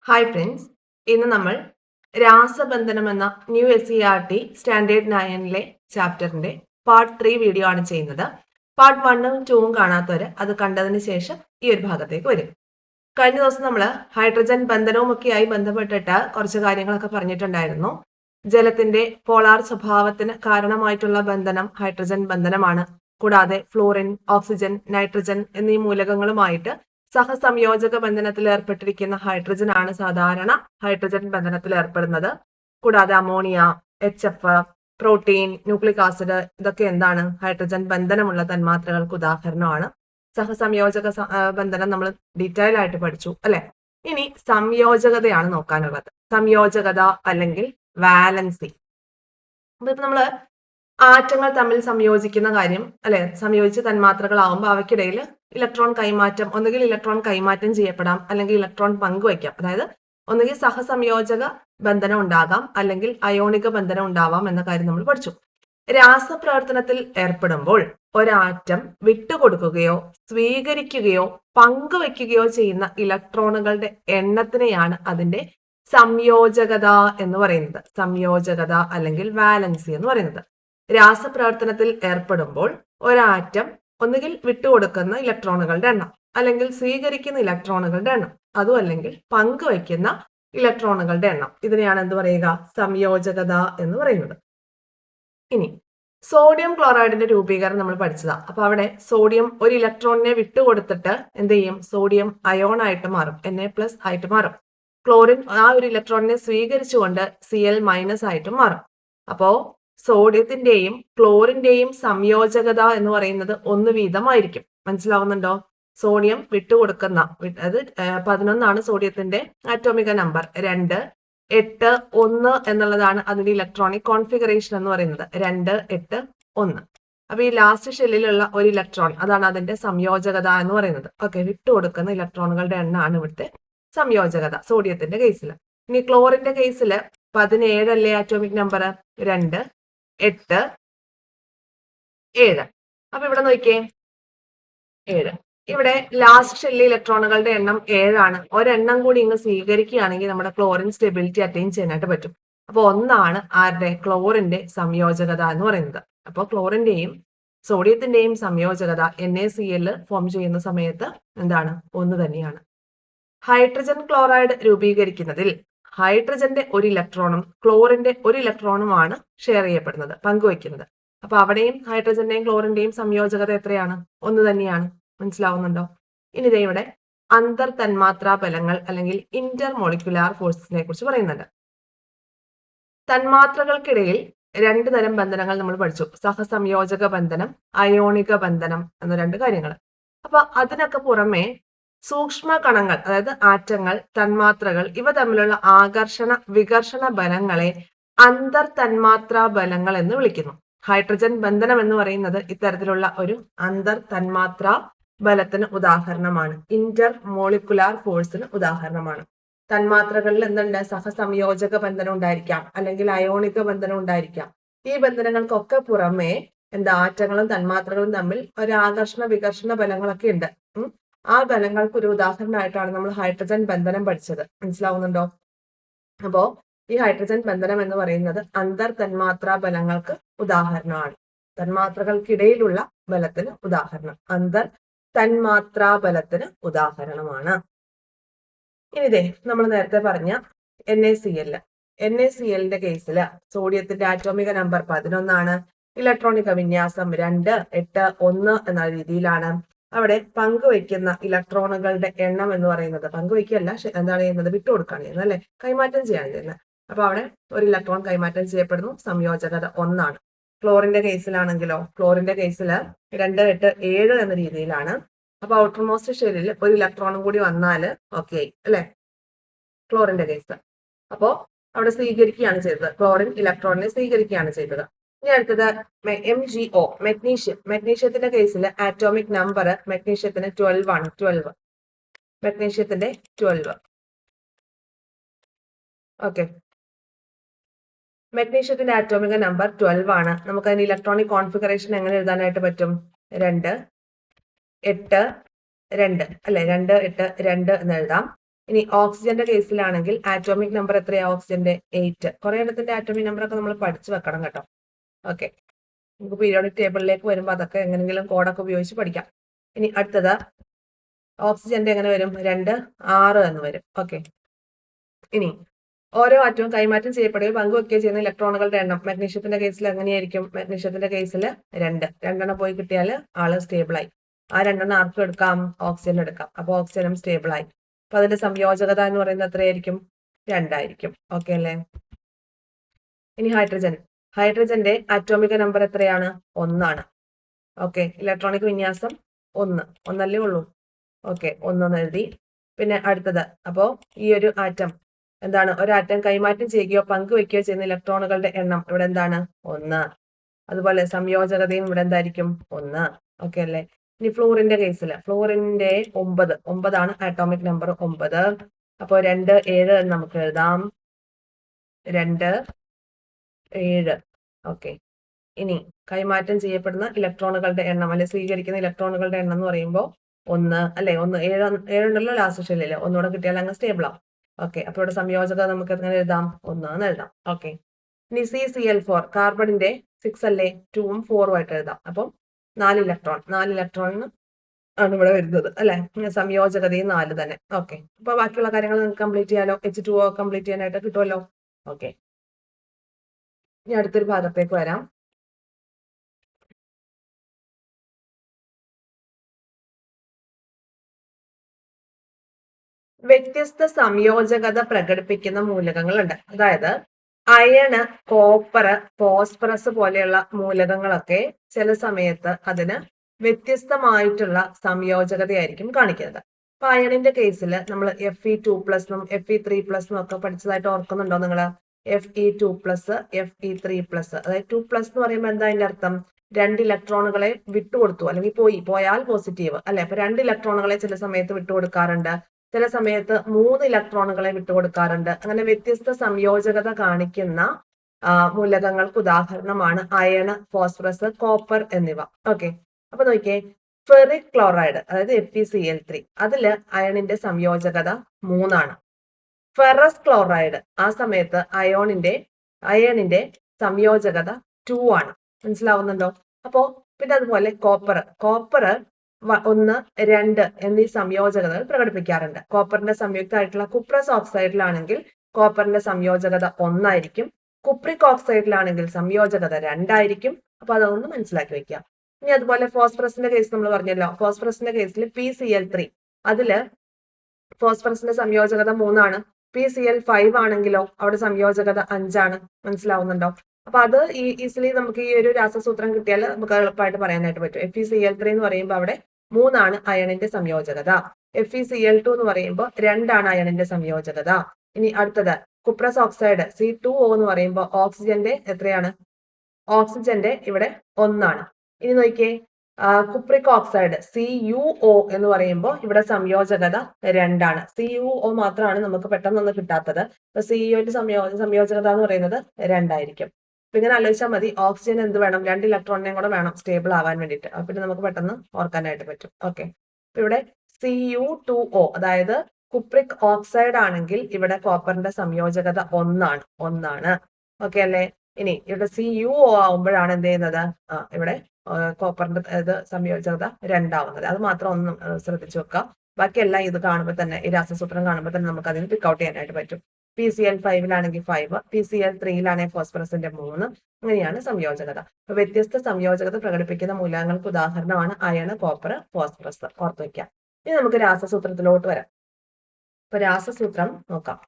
Hi friends, ഇന്ന് നമ്മൾ രാസബന്ധനം എന്ന ന്യൂ SCERT സ്റ്റാൻഡേർഡ് 9 ചാപ്റ്ററിന്റെ പാർട്ട് 3 വീഡിയോ ആണ് ചെയ്യുന്നത്. പാർട്ട് 1ഉം 2ഉം കാണാത്തവര് അത് കണ്ടതിന് ശേഷം ഈ ഒരു ഭാഗത്തേക്ക് വരും. കഴിഞ്ഞ ദിവസം നമ്മൾ ഹൈഡ്രജൻ ബന്ധനവും ഒക്കെയായി ബന്ധപ്പെട്ടിട്ട് കുറച്ച് കാര്യങ്ങളൊക്കെ പറഞ്ഞിട്ടുണ്ടായിരുന്നു. ജലത്തിന്റെ പോളാർ സ്വഭാവത്തിന് കാരണമായിട്ടുള്ള ബന്ധനം ഹൈഡ്രജൻ ബന്ധനമാണ്. കൂടാതെ ഫ്ലോറിൻ, ഓക്സിജൻ, നൈട്രജൻ എന്നീ മൂലകങ്ങളുമായിട്ട് സഹസംയോജക ബന്ധനത്തിൽ ഏർപ്പെട്ടിരിക്കുന്ന ഹൈഡ്രജൻ ആണ് സാധാരണ ഹൈഡ്രജൻ ബന്ധനത്തിൽ ഏർപ്പെടുന്നത്. കൂടാതെ ammonia, HF, protein, nucleic acid ഇതൊക്കെ എന്താണ് ഹൈഡ്രജൻ ബന്ധനമുള്ള തന്മാത്രകൾക്ക് ഉദാഹരണമാണ്. സഹസംയോജക ബന്ധനം നമ്മൾ ഡീറ്റെയിൽ ആയിട്ട് പഠിച്ചു അല്ലെ. ഇനി സംയോജകതയാണ് നോക്കാനുള്ളത്. സംയോജകത അല്ലെങ്കിൽ വാലൻസി. അപ്പൊ ഇപ്പൊ നമ്മള് ആറ്റങ്ങൾ തമ്മിൽ സംയോജിക്കുന്ന കാര്യം അല്ലെ, സംയോജിച്ച തന്മാത്രകളാവുമ്പോൾ അവയ്ക്കിടയിൽ ഇലക്ട്രോൺ കൈമാറ്റം, ഒന്നുകിൽ ഇലക്ട്രോൺ കൈമാറ്റം ചെയ്യപ്പെടാം അല്ലെങ്കിൽ ഇലക്ട്രോൺ പങ്കുവയ്ക്കാം. അതായത് ഒന്നുകിൽ സഹസംയോജക ബന്ധനം ഉണ്ടാകാം അല്ലെങ്കിൽ അയോണിക ബന്ധനം ഉണ്ടാവാം എന്ന കാര്യം നമ്മൾ പഠിച്ചു. രാസപ്രവർത്തനത്തിൽ ഏർപ്പെടുമ്പോൾ ഒരാറ്റം വിട്ടുകൊടുക്കുകയോ സ്വീകരിക്കുകയോ പങ്കുവയ്ക്കുകയോ ചെയ്യുന്ന ഇലക്ട്രോണുകളുടെ എണ്ണത്തിനെയാണ് അതിന്റെ സംയോജകത എന്ന് പറയുന്നത്. സംയോജകത അല്ലെങ്കിൽ വാലൻസി എന്ന് പറയുന്നത്. രാസപ്രവർത്തനത്തിൽ ഏർപ്പെടുമ്പോൾ ഒരാറ്റം ഒന്നുകിൽ വിട്ടുകൊടുക്കുന്ന ഇലക്ട്രോണുകളുടെ എണ്ണം അല്ലെങ്കിൽ സ്വീകരിക്കുന്ന ഇലക്ട്രോണുകളുടെ എണ്ണം, അതും അല്ലെങ്കിൽ പങ്കുവയ്ക്കുന്ന ഇലക്ട്രോണുകളുടെ എണ്ണം, ഇതിനെയാണ് എന്ത് പറയുക? സംയോജകത എന്ന് പറയുന്നത്. ഇനി സോഡിയം ക്ലോറൈഡിന്റെ രൂപീകരണം നമ്മൾ പഠിച്ചതാ. അപ്പൊ അവിടെ സോഡിയം ഒരു ഇലക്ട്രോണിനെ വിട്ടുകൊടുത്തിട്ട് എന്ത് ചെയ്യും? സോഡിയം അയോൺ ആയിട്ട് മാറും, Na+ ആയിട്ട് മാറും. ക്ലോറിൻ ആ ഒരു ഇലക്ട്രോണിനെ സ്വീകരിച്ചുകൊണ്ട് Cl- ആയിട്ട് മാറും. അപ്പോ സോഡിയത്തിന്റെയും ക്ലോറിന്റെയും സംയോജകത എന്ന് പറയുന്നത് 1 വീതമായിരിക്കും. മനസ്സിലാവുന്നുണ്ടോ? സോഡിയം വിട്ടുകൊടുക്കുന്ന, അത് 11 സോഡിയത്തിന്റെ ആറ്റോമിക നമ്പർ. 2, 8, 1 എന്നുള്ളതാണ് അതിന്റെ ഇലക്ട്രോണിക് കോൺഫിഗറേഷൻ എന്ന് പറയുന്നത്. 2, 8, 1. അപ്പൊ ഈ ലാസ്റ്റ് ഷെല്ലിലുള്ള ഒരു ഇലക്ട്രോൺ, അതാണ് അതിന്റെ സംയോജകത എന്ന് പറയുന്നത്. ഓക്കെ, വിട്ടുകൊടുക്കുന്ന ഇലക്ട്രോണുകളുടെ എണ്ണമാണ് ഇവിടുത്തെ സംയോജകത സോഡിയത്തിന്റെ കേസിൽ. ഇനി ക്ലോറിന്റെ കേസിൽ 17 അല്ലേ ആറ്റോമിക് നമ്പർ? 2, 8, 7. അപ്പൊ ഇവിടെ നോക്കിയേ, 7. ഇവിടെ ലാസ്റ്റ് ഷെല്ലിൽ ഇലക്ട്രോണുകളുടെ എണ്ണം 7 ഒരെണ്ണം കൂടി ഇങ്ങ് സ്വീകരിക്കുകയാണെങ്കിൽ നമ്മുടെ ക്ലോറിൻ സ്റ്റെബിലിറ്റി അറ്റൈൻ ചെയ്യാനായിട്ട് പറ്റും. അപ്പൊ 1 ആരുടെ? ക്ലോറിന്റെ സംയോജകത എന്ന് പറയുന്നത്. അപ്പൊ ക്ലോറിന്റെയും സോഡിയത്തിന്റെയും സംയോജകത NaCl ഫോം ചെയ്യുന്ന സമയത്ത് എന്താണ്? 1 തന്നെയാണ്. ഹൈഡ്രജൻ ക്ലോറൈഡ് രൂപീകരിക്കുന്നതിൽ ഹൈഡ്രജന്റെ ഒരു ഇലക്ട്രോണും ക്ലോറിന്റെ ഒരു ഇലക്ട്രോണുമാണ് ഷെയർ ചെയ്യപ്പെടുന്നത്, പങ്കുവയ്ക്കുന്നത്. അപ്പൊ അവിടെയും ഹൈഡ്രജന്റെയും ക്ലോറിന്റെയും സംയോജകത എത്രയാണ്? 1 തന്നെയാണ്. മനസ്സിലാവുന്നുണ്ടോ? ഇനി ദേ ഇവിടെ അന്തർ തന്മാത്രാ ബലങ്ങൾ അല്ലെങ്കിൽ ഇന്റർ മോളിക്കുലാർ ഫോഴ്സിനെ കുറിച്ച് പറയുന്നുണ്ട്. തന്മാത്രകൾക്കിടയിൽ 2 തരം ബന്ധനങ്ങൾ നമ്മൾ പഠിച്ചു. സഹസംയോജക ബന്ധനം, അയോണിക ബന്ധനം എന്ന 2 കാര്യങ്ങൾ. അപ്പൊ അതിനൊക്കെ പുറമെ സൂക്ഷ്മ കണങ്ങൾ, അതായത് ആറ്റങ്ങൾ, തന്മാത്രകൾ, ഇവ തമ്മിലുള്ള ആകർഷണ വികർഷണ ബലങ്ങളെ അന്തർ തന്മാത്രാ ബലങ്ങൾ എന്ന് വിളിക്കുന്നു. ഹൈഡ്രജൻ ബന്ധനം എന്ന് പറയുന്നത് ഇത്തരത്തിലുള്ള ഒരു അന്തർ തന്മാത്രാ ബലത്തിന് ഉദാഹരണമാണ്. ഇന്റർ മോളിക്കുലാർ ഫോഴ്സിന് ഉദാഹരണമാണ്. തന്മാത്രകളിൽ എന്തുണ്ട്? സഹസംയോജക ബന്ധനം ഉണ്ടായിരിക്കാം അല്ലെങ്കിൽ അയോണിക ബന്ധനം ഉണ്ടായിരിക്കാം. ഈ ബന്ധനങ്ങൾക്കൊക്കെ പുറമെ ആറ്റങ്ങളും തന്മാത്രകളും തമ്മിൽ ഒരു ആകർഷണ വികർഷണ ബലങ്ങളൊക്കെ ഉണ്ട്. ആ ബലങ്ങൾക്ക് ഒരു ഉദാഹരണമായിട്ടാണ് നമ്മൾ ഹൈഡ്രജൻ ബന്ധനം പഠിച്ചത്. മനസ്സിലാവുന്നുണ്ടോ? അപ്പോ ഈ ഹൈഡ്രജൻ ബന്ധനം എന്ന് പറയുന്നത് അന്തർ തന്മാത്രാ ബലങ്ങൾക്ക് ഉദാഹരണമാണ്. തന്മാത്രകൾക്കിടയിലുള്ള ബലത്തിന് ഉദാഹരണം, അന്തർ തന്മാത്രാ ബലത്തിന് ഉദാഹരണമാണ്. ഇനിതേ നമ്മൾ നേരത്തെ പറഞ്ഞ NaClന്റെ കേസിൽ സോഡിയത്തിന്റെ ആറ്റോമിക നമ്പർ 11, ഇലക്ട്രോണിക വിന്യാസം 2, 8, 1 എന്ന രീതിയിലാണ്. അവിടെ പങ്കുവയ്ക്കുന്ന ഇലക്ട്രോണുകളുടെ എണ്ണം എന്ന് പറയുന്നത്, പങ്കുവയ്ക്കല്ല, എന്താണ് ചെയ്യുന്നത്? വിട്ടുകൊടുക്കുകയാണ് ചെയ്യുന്നത് അല്ലെ, കൈമാറ്റം ചെയ്യാണ് ചെയ്യുന്നത്. അപ്പൊ അവിടെ ഒരു ഇലക്ട്രോൺ കൈമാറ്റം ചെയ്യപ്പെടുന്നു. സംയോജകത 1. ക്ലോറിന്റെ കേസിലാണെങ്കിലോ, ക്ലോറിന്റെ കേസിൽ 2, 8, 7 എന്ന രീതിയിലാണ്. അപ്പൊ ഔട്ടർ മോസ്റ്റ് ഷെല്ലിൽ ഒരു ഇലക്ട്രോണും കൂടി വന്നാല് ഓക്കെ അല്ലെ, ക്ലോറിന്റെ കേസ്. അപ്പോ അവിടെ സ്വീകരിക്കുകയാണ് ചെയ്തത്, ക്ലോറിൻ ഇലക്ട്രോണിനെ സ്വീകരിക്കുകയാണ് ചെയ്തത്. ഇനി അടുത്തത് MgO, മെഗ്നീഷ്യം. മെഗ്നീഷ്യത്തിന്റെ കേസിൽ ആറ്റോമിക് നമ്പർ മെഗ്നീഷ്യത്തിന് 12 12. മെഗ്നീഷ്യത്തിന്റെ 12. ഓക്കെ, മെഗ്നീഷ്യത്തിന്റെ ആറ്റോമിക നമ്പർ 12 നമുക്ക് അതിന്റെ ഇലക്ട്രോണിക് കോൺഫിഗറേഷൻ എങ്ങനെ എഴുതാനായിട്ട് പറ്റും? 2, 8, 2 അല്ലെ, 2, 8, 2 എന്ന് എഴുതാം. ഇനി ഓക്സിജന്റെ കേസിലാണെങ്കിൽ ആറ്റോമിക് നമ്പർ എത്രയാ ഓക്സിജന്റെ 8. കുറെ എണ്ണത്തിന്റെ ആറ്റോമിക് നമ്പർ ഒക്കെ നമ്മൾ പഠിച്ചു വെക്കണം കേട്ടോ. ഓക്കെ, നമുക്ക് പീരിയോഡിക് ടേബിളിലേക്ക് വരുമ്പോൾ അതൊക്കെ എങ്ങനെയെങ്കിലും കോഡൊക്കെ ഉപയോഗിച്ച് പഠിക്കാം. ഇനി അടുത്തത് ഓക്സിജന്റെ എങ്ങനെ വരും? 2, 6 എന്ന് വരും. ഓക്കെ, ഇനി ഓരോ ആറ്റവും കൈമാറ്റം ചെയ്യപ്പെടുകയോ പങ്കുവെക്കുകയോ ചെയ്യുന്ന ഇലക്ട്രോണുകളുടെ എണ്ണം മഗ്നീഷ്യത്തിന്റെ കേസിൽ എങ്ങനെയായിരിക്കും? മഗ്നീഷ്യത്തിന്റെ കേസിൽ 2 രണ്ടെണ്ണം പോയി കിട്ടിയാൽ ആള് സ്റ്റേബിൾ ആയി. ആ 2 ആർക്കും എടുക്കാം? ഓക്സിജൻ എടുക്കാം. അപ്പൊ ഓക്സിജനും സ്റ്റേബിൾ ആയി. അപ്പൊ അതിന്റെ സംയോജകത എന്ന് പറയുന്നത് എത്രയായിരിക്കും? 2 ആയിരിക്കും. ഓക്കെ അല്ലേ? ഇനി ഹൈഡ്രജന്റെ അറ്റോമിക നമ്പർ എത്രയാണ്? 1 ആണ്. ഓക്കെ, ഇലക്ട്രോണിക് വിന്യാസം 1 ഒന്നല്ലേ ഉള്ളൂ. ഓക്കെ, 1 എഴുതി. പിന്നെ അടുത്തത്, അപ്പോ ഈ ഒരു ആറ്റം എന്താണ്? ഒരു ആറ്റം കൈമാറ്റം ചെയ്യുകയോ പങ്കുവെക്കുകയോ ചെയ്യുന്ന ഇലക്ട്രോണുകളുടെ എണ്ണം ഇവിടെ എന്താണ്? 1. അതുപോലെ സംയോജകതയും ഇവിടെ എന്തായിരിക്കും? 1. ഓക്കെ അല്ലേ? ഇനി ഫ്ലൂറിന്റെ കേസിൽ ഫ്ലൂറിന്റെ 9 ആണ് ആറ്റോമിക് നമ്പർ 9. അപ്പോ 2, 7 എന്ന് നമുക്ക് എഴുതാം. 2, 7. ഓക്കെ, ഇനി കൈമാറ്റം ചെയ്യപ്പെടുന്ന ഇലക്ട്രോണുകളുടെ എണ്ണം അല്ലെ സ്വീകരിക്കുന്ന ഇലക്ട്രോണുകളുടെ എണ്ണം എന്ന് പറയുമ്പോൾ 1 അല്ലെ? 7 ഉണ്ടല്ലോ ലാസ്റ്റ് ഷെല്ലില്. ഒന്നുകൂടെ കിട്ടിയാൽ അങ്ങ് സ്റ്റേബിൾ ആവും. ഓക്കെ, അപ്പൊ ഇവിടെ സംയോജക നമുക്ക് എങ്ങനെ എഴുതാം? 1 എന്ന് എഴുതാം. ഓക്കെ, ഇനി CCl4 കാർബണിന്റെ 6 അല്ലേ? 2ഉം 4ഉം ആയിട്ട് എഴുതാം. അപ്പം 4 ഇലക്ട്രോൺ ആണ് ഇവിടെ വരുന്നത് അല്ലെ? സംയോജകതയും 4 തന്നെ. ഓക്കെ, അപ്പൊ ബാക്കിയുള്ള കാര്യങ്ങൾ നിങ്ങൾക്ക് കംപ്ലീറ്റ് ചെയ്യാലോ. H2O കംപ്ലീറ്റ് ചെയ്യാനായിട്ട് കിട്ടുമല്ലോ. ഓക്കെ, ഇനി അടുത്തൊരു ഭാഗത്തേക്ക് വരാം. വ്യത്യസ്ത സംയോജകത പ്രകടിപ്പിക്കുന്ന മൂലകങ്ങളുണ്ട്. അതായത് അയണ്, കോപ്പർ, ഫോസ്ഫറസ് പോലെയുള്ള മൂലകങ്ങളൊക്കെ ചില സമയത്ത് അതിന് വ്യത്യസ്തമായിട്ടുള്ള സംയോജകതയായിരിക്കും കാണിക്കുന്നത്. അപ്പൊ അയണിന്റെ കേസിൽ നമ്മൾ Fe2+ എന്നും Fe3+ എന്നും ഒക്കെ പഠിച്ചതായിട്ട് ഓർക്കുന്നുണ്ടോ നിങ്ങൾ? Fe2+, Fe3+. അതായത് 2+ എന്ന് പറയുമ്പോൾ എന്താ അതിന്റെ അർത്ഥം? 2 ഇലക്ട്രോണുകളെ വിട്ടുകൊടുത്തു, അല്ലെങ്കിൽ പോയാൽ പോസിറ്റീവ് അല്ലെ? അപ്പൊ 2 ഇലക്ട്രോണുകളെ ചില സമയത്ത് വിട്ടുകൊടുക്കാറുണ്ട്, ചില സമയത്ത് 3 ഇലക്ട്രോണുകളെ വിട്ടുകൊടുക്കാറുണ്ട്. അങ്ങനെ വ്യത്യസ്ത സംയോജകത കാണിക്കുന്ന മൂലകങ്ങൾക്ക് ഉദാഹരണമാണ് അയൺ, ഫോസ്ഫറസ്, കോപ്പർ എന്നിവ. ഓക്കെ, അപ്പൊ നോക്കിയേ, ഫെറിക് ക്ലോറൈഡ് അതായത് FeCl3 അതില് അയണിന്റെ സംയോജകത 3 ആണ്. ഫെറസ് ക്ലോറൈഡ് ആ സമയത്ത് അയണിന്റെ സംയോജകത 2 ആണ്. മനസ്സിലാവുന്നുണ്ടോ? അപ്പോ പിന്നെ അതുപോലെ കോപ്പർ 1, 2 എന്നീ സംയോജകതകൾ പ്രകടിപ്പിക്കാറുണ്ട്. കോപ്പറിന്റെ സംയുക്തമായിട്ടുള്ള കുപ്രസ് ഓക്സൈഡിലാണെങ്കിൽ കോപ്പറിന്റെ സംയോജകത 1 ആയിരിക്കും. കുപ്രിക് ഓക്സൈഡിലാണെങ്കിൽ സംയോജകത 2 ആയിരിക്കും. അപ്പൊ അതൊന്ന് മനസ്സിലാക്കി വെക്കുക. ഇനി അതുപോലെ ഫോസ്ഫറസിന്റെ കേസ് നമ്മൾ പറഞ്ഞല്ലോ. ഫോസ്ഫറസിന്റെ കേസിൽ PCl3 അതില് ഫോസ്ഫറസിന്റെ സംയോജകത 3 ആണ്. PCl5 ആണെങ്കിലോ അവിടെ സംയോജകത 5 ആണ്. മനസ്സിലാവുന്നുണ്ടോ? അപ്പൊ അത് ഈസിലി നമുക്ക് ഈ ഒരു രാസസൂത്രം കിട്ടിയാൽ നമുക്ക് എളുപ്പമായിട്ട് പറയാനായിട്ട് പറ്റും. Fe(Cl3) എന്ന് പറയുമ്പോൾ അവിടെ 3 ആണ് അയണിന്റെ സംയോജകത. FeCl2 എന്ന് പറയുമ്പോൾ 2 ആണ് അയണിന്റെ സംയോജകത. ഇനി അടുത്തത് കുപ്രസ് ഓക്സൈഡ് C2O എന്ന് പറയുമ്പോൾ ഓക്സിജന്റെ എത്രയാണ്? ഓക്സിജന്റെ ഇവിടെ 1 ആണ്. ഇനി നോക്കിയേ, കുപ്രിക് ഓക്സൈഡ് CuO എന്ന് പറയുമ്പോൾ ഇവിടെ സംയോജകത 2 ആണ്. CuO മാത്രമാണ് നമുക്ക് പെട്ടെന്നൊന്നും കിട്ടാത്തത്. അപ്പൊ CuOന്റെ സംയോജകത എന്ന് പറയുന്നത് 2 ആയിരിക്കും. അപ്പൊ ഇങ്ങനെ ആലോചിച്ചാൽ മതി. ഓക്സിജൻ എന്ത് വേണം? 2 ഇലക്ട്രോണിനെയും കൂടെ വേണം സ്റ്റേബിൾ ആവാൻ വേണ്ടിയിട്ട്. അപ്പൊ പിന്നെ നമുക്ക് പെട്ടെന്ന് ഓർക്കാനായിട്ട് പറ്റും. ഓക്കെ, അപ്പൊ ഇവിടെ Cu2O അതായത് കുപ്രിക് ഓക്സൈഡ് ആണെങ്കിൽ ഇവിടെ കോപ്പറിന്റെ സംയോജകത 1 ആണ്. ഓക്കെ അല്ലേ? ഇനി ഇവിടെ CuO ആവുമ്പോഴാണ് എന്ത് ചെയ്യുന്നത്? ഇവിടെ കോപ്പറിന്റെ സംയോജകത 2 ആവുന്നത്. അത് മാത്രം ഒന്ന് ശ്രദ്ധിച്ചു വെക്കുക. ബാക്കിയെല്ലാം ഇത് കാണുമ്പോൾ തന്നെ, ഈ രാസസൂത്രം കാണുമ്പോൾ തന്നെ നമുക്ക് അതിന് പിക്ക് ഔട്ട് ചെയ്യാനായിട്ട് പറ്റും. PCl5 5, PCl3 ഫോസ്ഫറസിന്റെ 3. അങ്ങനെയാണ് സംയോജകത. അപ്പൊ വ്യത്യസ്ത സംയോജകത പ്രകടിപ്പിക്കുന്ന മൂലകങ്ങൾക്ക് ഉദാഹരണമാണ് അയൺ, കോപ്പർ, ഫോസ്ഫറസ്. ഓർത്ത് വയ്ക്കാം. ഇനി നമുക്ക് രാസസൂത്രത്തിലോട്ട് വരാം. അപ്പൊ രാസസൂത്രം നോക്കാം.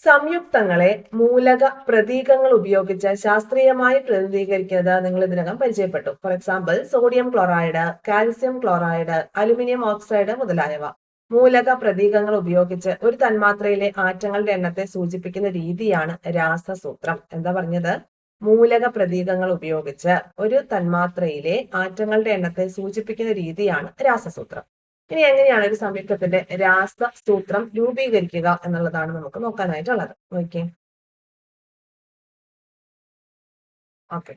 സംയുക്തങ്ങളെ മൂലക പ്രതീകങ്ങൾ ഉപയോഗിച്ച് ശാസ്ത്രീയമായി പ്രതിനിധീകരിക്കുന്നത് നിങ്ങൾ ഇതിനകം പരിചയപ്പെട്ടു. For example sodium chloride, calcium chloride, aluminium oxide മുതലായവ. മൂലക പ്രതീകങ്ങൾ ഉപയോഗിച്ച് ഒരു തന്മാത്രയിലെ ആറ്റങ്ങളുടെ എണ്ണത്തെ സൂചിപ്പിക്കുന്ന രീതിയാണ് രാസസൂത്രം. എന്താ പറഞ്ഞത്? മൂലക പ്രതീകങ്ങൾ ഉപയോഗിച്ച് ഒരു തന്മാത്രയിലെ ആറ്റങ്ങളുടെ എണ്ണത്തെ സൂചിപ്പിക്കുന്ന രീതിയാണ് രാസസൂത്രം. ഇനി എങ്ങനെയാണ് ഒരു സംയുക്തത്തിന്റെ രാസസൂത്രം രൂപീകരിക്കുക എന്നുള്ളതാണ് നമുക്ക് നോക്കാനായിട്ടുള്ളത്. നോക്കിയേ. ഓക്കെ,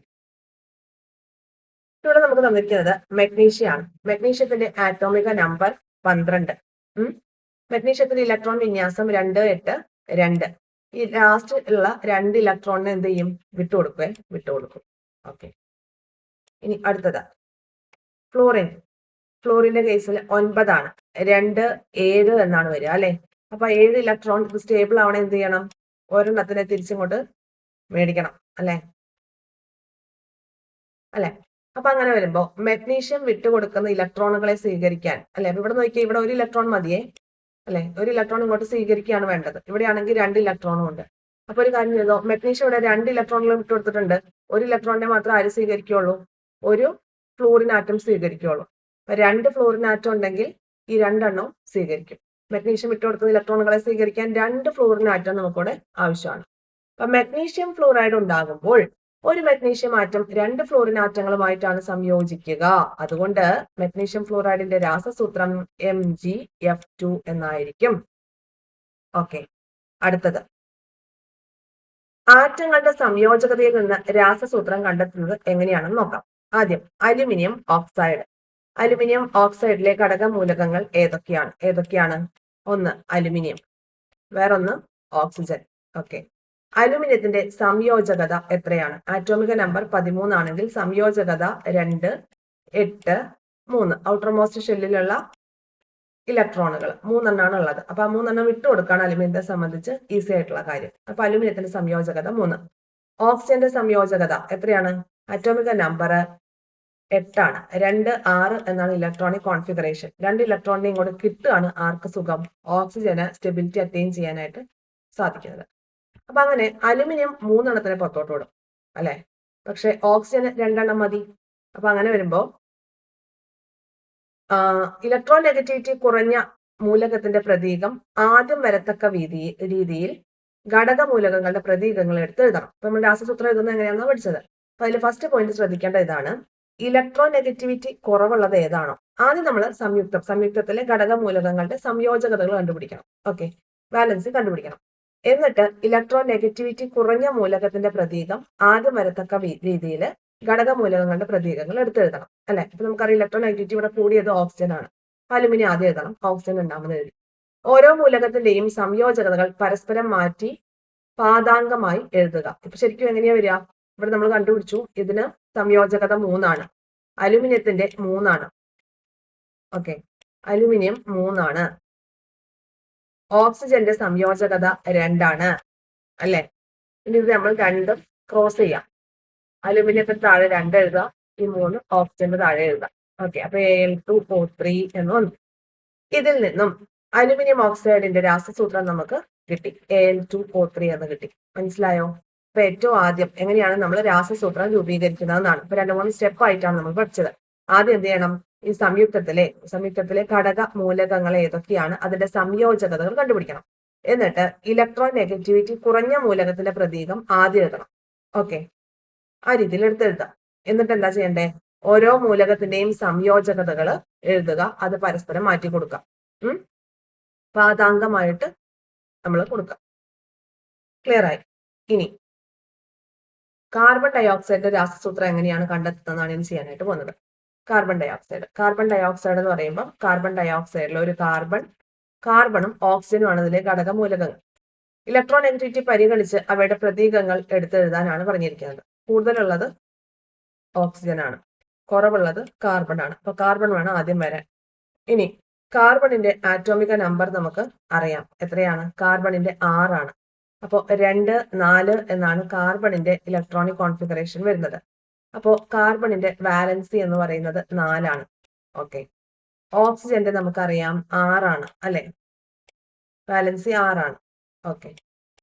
ഇവിടെ നമുക്ക് തന്നിരിക്കുന്നത് മഗ്നീഷ്യം ആണ്. മഗ്നീഷ്യത്തിന്റെ ആറ്റോമിക നമ്പർ 12. മെഗ്നീഷ്യത്തിന്റെ ഇലക്ട്രോൺ വിന്യാസം 2, 8, 2. ഈ ലാസ്റ്റ് ഉള്ള 2 ഇലക്ട്രോണിനെ എന്ത് ചെയ്യും? വിട്ടുകൊടുക്കും. ഓക്കെ. ഇനി അടുത്തത് ഫ്ലോറിൻ. ഫ്ലോറിന്റെ കേസിൽ 9 ആണ്, 2, 7 എന്നാണ് വരിക അല്ലെ. അപ്പൊ 7 ഇലക്ട്രോൺ ഇത് സ്റ്റേബിൾ ആവണേ എന്ത് ചെയ്യണം? ഒരെണ്ണത്തിനെ തിരിച്ചിങ്ങോട്ട് മേടിക്കണം അല്ലെ. അപ്പൊ അങ്ങനെ വരുമ്പോ മെഗ്നീഷ്യം വിട്ടുകൊടുക്കുന്ന ഇലക്ട്രോണുകളെ സ്വീകരിക്കാൻ അല്ലെ. അപ്പൊ ഇവിടെ നോക്കിയാൽ ഇവിടെ 1 ഇലക്ട്രോൺ മതിയേ അല്ലെ. 1 ഇലക്ട്രോൺ ഇങ്ങോട്ട് സ്വീകരിക്കുകയാണ് വേണ്ടത്. ഇവിടെയാണെങ്കിൽ 2 ഇലക്ട്രോണും ഉണ്ട്. അപ്പൊ ഒരു കാര്യം ചെയ്തോ, മെഗ്നീഷ്യം ഇവിടെ 2 ഇലക്ട്രോണുകൾ വിട്ടുകൊടുത്തിട്ടുണ്ട്. 1 ഇലക്ട്രോണിനെ മാത്രം ആര് സ്വീകരിക്കുള്ളൂ? ഒരു ഫ്ലോറിൻ ആറ്റം സ്വീകരിക്കുള്ളൂ. അപ്പൊ 2 ഫ്ലോറിൻ ആറ്റം ഉണ്ടെങ്കിൽ ഈ 2 എണ്ണവും സ്വീകരിക്കും. മെഗ്നീഷ്യം വിട്ടുകൊടുക്കുന്ന ഇലക്ട്രോണുകളെ സ്വീകരിക്കാൻ 2 ഫ്ലോറിൻ ആറ്റം നമുക്കിവിടെ ആവശ്യമാണ്. അപ്പൊ മെഗ്നീഷ്യം ഫ്ലോറൈഡ് ഉണ്ടാകുമ്പോൾ ഒരു മെഗ്നീഷ്യം ആറ്റം 2 ഫ്ലോറിൻ ആറ്റങ്ങളുമായിട്ടാണ് സംയോജിക്കുക. അതുകൊണ്ട് മെഗ്നീഷ്യം ഫ്ലോറൈഡിന്റെ രാസസൂത്രം MgF2 എന്നായിരിക്കും. ഓക്കെ. അടുത്തത് ആറ്റങ്ങളുടെ സംയോജകതയിൽ നിന്ന് രാസസൂത്രം കണ്ടെത്തുന്നത് എങ്ങനെയാണെന്ന് നോക്കാം. ആദ്യം അലുമിനിയം ഓക്സൈഡ്. അലുമിനിയം ഓക്സൈഡിലെ ഘടകമൂലകങ്ങൾ ഏതൊക്കെയാണ്? ഒന്ന് അലുമിനിയം, വേറൊന്ന് ഓക്സിജൻ. ഓക്കെ. അലുമിനിയത്തിന്റെ സംയോജകത എത്രയാണ്? ആറ്റോമിക നമ്പർ 13 ആണെങ്കിൽ സംയോജകത 2, 8, 3. ഔട്ടർമോസ്റ്റ് ഷെല്ലിലുള്ള ഇലക്ട്രോണുകൾ 3 എണ്ണമാണ് ഉള്ളത്. അപ്പൊ ആ 3 എണ്ണം വിട്ടുകൊടുക്കാണ് അലുമിനിയത്തെ സംബന്ധിച്ച് ഈസി ആയിട്ടുള്ള കാര്യം. അപ്പൊ അലുമിനിയത്തിന്റെ സംയോജകത 3. ഓക്സിജന്റെ സംയോജകത എത്രയാണ്? ആറ്റോമിക നമ്പർ 8 ആണ്, 2, 6 എന്നാണ് ഇലക്ട്രോണിക് കോൺഫിഗറേഷൻ. 2 ഇലക്ട്രോണിനെ ഇങ്ങോട്ട് കിട്ടുകയാണ് ആർക്ക് സുഖം? ഓക്സിജന് സ്റ്റെബിലിറ്റി അറ്റൈൻ ചെയ്യാനായിട്ട് സാധിക്കുന്നത്. അപ്പൊ അങ്ങനെ അലുമിനിയം 3 എണ്ണത്തിന് പുറത്തോട്ട് വിടും അല്ലെ. പക്ഷെ ഓക്സിജന് 2 എണ്ണം മതി. അപ്പൊ അങ്ങനെ വരുമ്പോ ഇലക്ട്രോൺ നെഗറ്റിവിറ്റി കുറഞ്ഞ മൂലകത്തിന്റെ പ്രതീകം ആദ്യം വരത്തക്ക രീതിയിൽ ഘടകമൂലകങ്ങളുടെ പ്രതീകങ്ങൾ എടുത്ത് എഴുതണം. അപ്പൊ നമ്മൾ രാസസൂത്രം എഴുതുന്നത് എങ്ങനെയാണെന്ന് പഠിച്ചത്. അപ്പൊ അതിൽ ഫസ്റ്റ് പോയിന്റ് ശ്രദ്ധിക്കേണ്ട ഇതാണ്, ഇലക്ട്രോൺ നെഗറ്റിവിറ്റി കുറവുള്ളത് ഏതാണോ ആദ്യം നമ്മൾ സംയുക്തത്തിലെ ഘടകമൂലകങ്ങളുടെ സംയോജകതകൾ കണ്ടുപിടിക്കണം. ഓക്കെ. ബാലൻസ് കണ്ടുപിടിക്കണം. എന്നിട്ട് ഇലക്ട്രോൺ നെഗറ്റിവിറ്റി കുറഞ്ഞ മൂലകത്തിന്റെ പ്രതീകം ആദ്യം വരത്തക്ക രീതിയിൽ ഘടകമൂലകങ്ങളുടെ പ്രതീകങ്ങൾ എടുത്തെഴുതണം അല്ലെ. ഇപ്പൊ നമുക്കറിയാം ഇലക്ട്രോൺ നെഗറ്റിവിറ്റി ഇവിടെ കൂടിയത് ഓക്സിജൻ ആണ്. അലുമിനിയം ആദ്യം എഴുതണം, ഓക്സിജൻ രണ്ടാമത് എഴുതി. ഓരോ മൂലകത്തിന്റെയും സംയോജകതകൾ പരസ്പരം മാറ്റി പാദാംഗമായി എഴുതുക. ഇപ്പൊ ശരിക്കും എങ്ങനെയാ വരിക? ഇവിടെ നമ്മൾ കണ്ടുപിടിച്ചു ഇതിന് സംയോജകത 3 ആണ്, അലുമിനിയത്തിന്റെ 3 ആണ്. ഓക്കെ. അലുമിനിയം 3 ആണ്. ഓക്സിജന്റെ സംയോജകത 2 ആണ് അല്ലെ. ഇനി ഇത് നമ്മൾ രണ്ടും ക്രോസ് ചെയ്യാം. അലുമിനിയത്തിന് താഴെ 2 എഴുതുക, ഈ 3 ഓക്സിജന്റെ താഴെ എഴുതുക. ഓക്കെ. അപ്പൊ Al2O3 എന്ന് വന്നു. ഇതിൽ നിന്നും അലുമിനിയം ഓക്സൈഡിന്റെ രാസസൂത്രം നമുക്ക് കിട്ടി, Al2O3 എന്ന് കിട്ടി. മനസ്സിലായോ? അപ്പൊ ഏറ്റവും ആദ്യം എങ്ങനെയാണ് നമ്മൾ രാസസൂത്രം രൂപീകരിക്കുന്നതെന്നാണ്. ഇപ്പൊ 2-3 സ്റ്റെപ്പ് ആയിട്ടാണ് നമ്മൾ പഠിച്ചത്. ആദ്യം എന്ത് ചെയ്യണം? ഈ സംയുക്തത്തിലെ ഘടക മൂലകങ്ങൾ ഏതൊക്കെയാണ് അതിന്റെ സംയോജകതകൾ കണ്ടുപിടിക്കണം. എന്നിട്ട് ഇലക്ട്രോൺ നെഗറ്റിവിറ്റി കുറഞ്ഞ മൂലകത്തിന്റെ പ്രതീകം ആദ്യം എഴുതണം. ഓക്കെ. ആ രീതിയിൽ എഴുതാം. എന്നിട്ട് എന്താ ചെയ്യണ്ടേ? ഓരോ മൂലകത്തിന്റെയും സംയോജകതകൾ എഴുതുക, അത് പരസ്പരം മാറ്റി കൊടുക്കാം. പാദാംഗമായിട്ട് നമ്മൾ കൊടുക്കാം. ക്ലിയർ ആയി? ഇനി കാർബൺ ഡയോക്സൈഡിന്റെ രാസസൂത്രം എങ്ങനെയാണ് കണ്ടെത്തുന്നതാണ് ഇനി ചെയ്യാനായിട്ട് പോകുന്നത്. കാർബൺ ഡയോക്സൈഡ് എന്ന് പറയുമ്പോൾ കാർബൺ ഡയോക്സൈഡിൽ ഒരു കാർബണും ഓക്സിജനും ആണ് ഇതിലെ ഘടകമൂലകങ്ങൾ. ഇലക്ട്രോൺ നെഗറ്റിവിറ്റി പരിഗണിച്ച് അവയുടെ പ്രതീകങ്ങൾ എടുത്തെഴുതാനാണ് പറഞ്ഞിരിക്കുന്നത്. കൂടുതലുള്ളത് ഓക്സിജൻ ആണ്, കുറവുള്ളത് കാർബൺ ആണ്. അപ്പൊ കാർബൺ വേണം ആദ്യം വരാൻ. ഇനി കാർബണിന്റെ ആറ്റോമിക നമ്പർ നമുക്ക് അറിയാം. എത്രയാണ്? കാർബണിന്റെ 6 ആണ്. അപ്പോൾ 2, 4 എന്നാണ് കാർബണിന്റെ ഇലക്ട്രോണിക് കോൺഫിഗറേഷൻ വരുന്നത്. അപ്പോ കാർബണിന്റെ വാലൻസി എന്ന് പറയുന്നത് 4 ആണ്. ഓക്കെ. ഓക്സിജന്റെ നമുക്കറിയാം 6 ആണ് അല്ലെ. വാലൻസി 6 ആണ്. ഓക്കെ.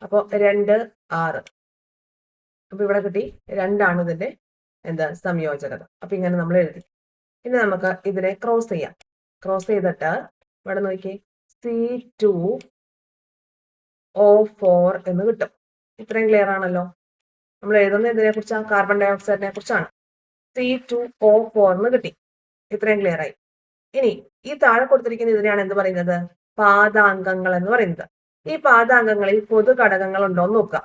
അപ്പോ 2, 6. അപ്പൊ ഇവിടെ കിട്ടി 2 ആണ് ഇതിന്റെ സംയോജകത. അപ്പൊ ഇങ്ങനെ നമ്മൾ എഴുതി. ഇനി നമുക്ക് ഇതിനെ ക്രോസ് ചെയ്യാം. ക്രോസ് ചെയ്തിട്ട് ഇവിടെ നോക്കി C2O4 എന്ന് കിട്ടും. ഇത്രയും ക്ലിയർ ആണല്ലോ. നമ്മൾ എഴുതുന്ന ഇതിനെ കുറിച്ചാണ്, കാർബൺ ഡയോക്സൈഡിനെ കുറിച്ചാണ്. C2O4 എന്ന് കിട്ടി. ഇത്രയും ക്ലിയർ ആയി. ഇനി ഈ താഴെ കൊടുത്തിരിക്കുന്ന ഇതിനെയാണ് എന്ത് പറയുന്നത്? പാദാംഗങ്ങൾ എന്ന് പറയുന്നത്. ഈ പാദാംഗങ്ങളിൽ പൊതു ഘടകങ്ങൾ ഉണ്ടോ എന്ന് നോക്കുക.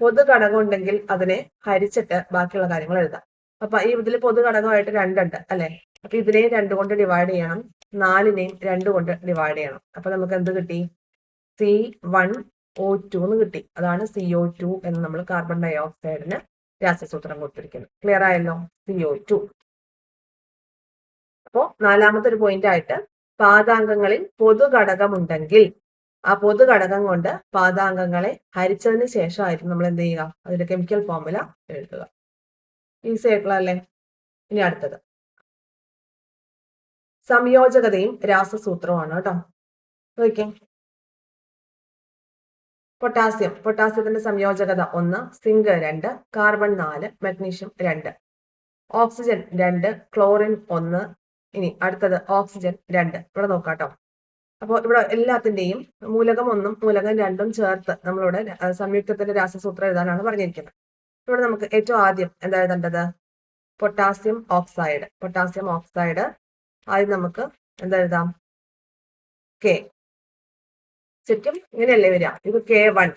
പൊതു ഘടകം ഉണ്ടെങ്കിൽ അതിനെ ഹരിച്ചിട്ട് ബാക്കിയുള്ള കാര്യങ്ങൾ എഴുതാം. അപ്പൊ ഈ ഇതിൽ പൊതു ഘടകമായിട്ട് 2 ഉണ്ട് അല്ലെ. അപ്പൊ ഇതിനെയും 2 കൊണ്ട് ഡിവൈഡ് ചെയ്യണം, 4നെയും 2 കൊണ്ട് ഡിവൈഡ് ചെയ്യണം. അപ്പൊ നമുക്ക് എന്ത് കിട്ടി? C1O2 എന്ന് കിട്ടി. അതാണ് CO2 എന്ന് നമ്മൾ കാർബൺ ഡൈ ഓക്സൈഡിന് രാസസൂത്രം കൊടുത്തിരിക്കുന്നത്. ക്ലിയർ ആയല്ലോ? CO2. അപ്പോ 4ാമത്തെ ഒരു പോയിന്റ് ആയിട്ട് പാദാംഗങ്ങളിൽ പൊതു ഘടകമുണ്ടെങ്കിൽ ആ പൊതു ഘടകം കൊണ്ട് പാദാംഗങ്ങളെ ഹരിച്ചതിന് ശേഷമായിരിക്കും നമ്മൾ എന്ത് ചെയ്യുക? അതിന്റെ കെമിക്കൽ ഫോർമുല എഴുതുക. ഈസി ആയിട്ടുള്ള അല്ലേ? ഇനി അടുത്തത് സംയോജകതയും രാസസൂത്രവുമാണ് കേട്ടോ. നോക്കിയേ, പൊട്ടാസ്യത്തിന്റെ സംയോജകത 1, zinc 2, carbon 4, magnesium 2, oxygen 2, chlorine 1. ഇനി അടുത്തത് ഓക്സിജൻ 2. ഇവിടെ നോക്കാട്ടോ. അപ്പോൾ ഇവിടെ എല്ലാത്തിന്റെയും മൂലകം 1ഉം മൂലകം 2ഉം ചേർത്ത് നമ്മളിവിടെ സംയുക്തത്തിന്റെ രാസസൂത്രം എഴുതാനാണ് പറഞ്ഞിരിക്കുന്നത്. ഇവിടെ നമുക്ക് ഏറ്റവും ആദ്യം എന്താ എഴുതേണ്ടത്? Potassium oxide. ആദ്യം നമുക്ക് എന്താ എഴുതാം? K. ശരിക്കും ഇങ്ങനെയല്ലേ വരിക? ഇത് K1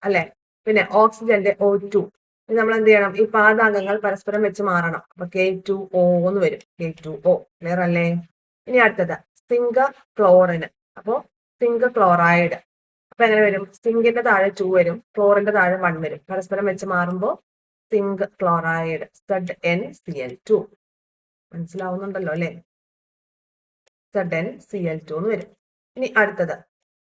അല്ലെ? പിന്നെ ഓക്സിജന്റെ O2. ഇനി നമ്മൾ എന്ത് ചെയ്യണം? ഈ പാദാംഗങ്ങൾ പരസ്പരം വെച്ച് മാറണം. അപ്പൊ K2O എന്ന് വരും. K2O. ക്ലിയർ അല്ലേ? ഇനി അടുത്തത് സിങ്ക് ക്ലോറിന്. അപ്പോ സിങ്ക് ക്ലോറൈഡ്. അപ്പൊ എങ്ങനെ വരും? സിങ്കിന്റെ താഴെ 2 വരും, ക്ലോറിന്റെ താഴെ 1 വരും. പരസ്പരം വെച്ച് മാറുമ്പോ സിങ്ക് ക്ലോറൈഡ് ZnCl2. മനസ്സിലാവുന്നുണ്ടല്ലോ അല്ലെ? ZnCl2 എന്ന് വരും. ഇനി അടുത്തത്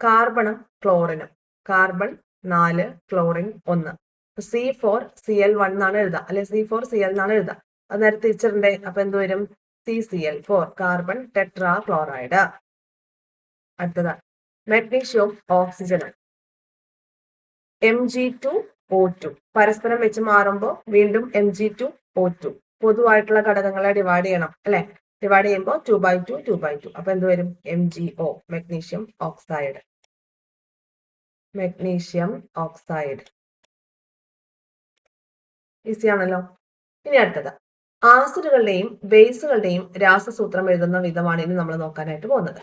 കാർബണും ക്ലോറിനും. Carbon 4, chlorine 1. C4Cl1 എന്നാണ് എഴുതുക, അല്ലെ? C4Cl എന്നാണ് എഴുതുക. അത് നേരെ തിരിച്ചിടണ്ടേ? അപ്പൊ എന്ത് വരും? CCl4, carbon tetra chloride. അടുത്തത് മെഗ്നീഷ്യവും ഓക്സിജനും. Mg2O2. പരസ്പരം വെച്ച് മാറുമ്പോൾ വീണ്ടും Mg2O2. പൊതുവായിട്ടുള്ള ഘടകങ്ങളെ ഡിവൈഡ് ചെയ്യണം, അല്ലെ? ഡിവൈഡ് ചെയ്യുമ്പോൾ 2/2, 2/2. അപ്പൊ എന്ത് വരും? MgO, magnesium oxide. ഈസി ആണല്ലോ. ഇനി അടുത്തത് ആസിഡുകളുടെയും ബേസുകളുടെയും രാസസൂത്രം എഴുതുന്ന വിധമാണ് ഇനി നമ്മൾ നോക്കാനായിട്ട് പോകുന്നത്.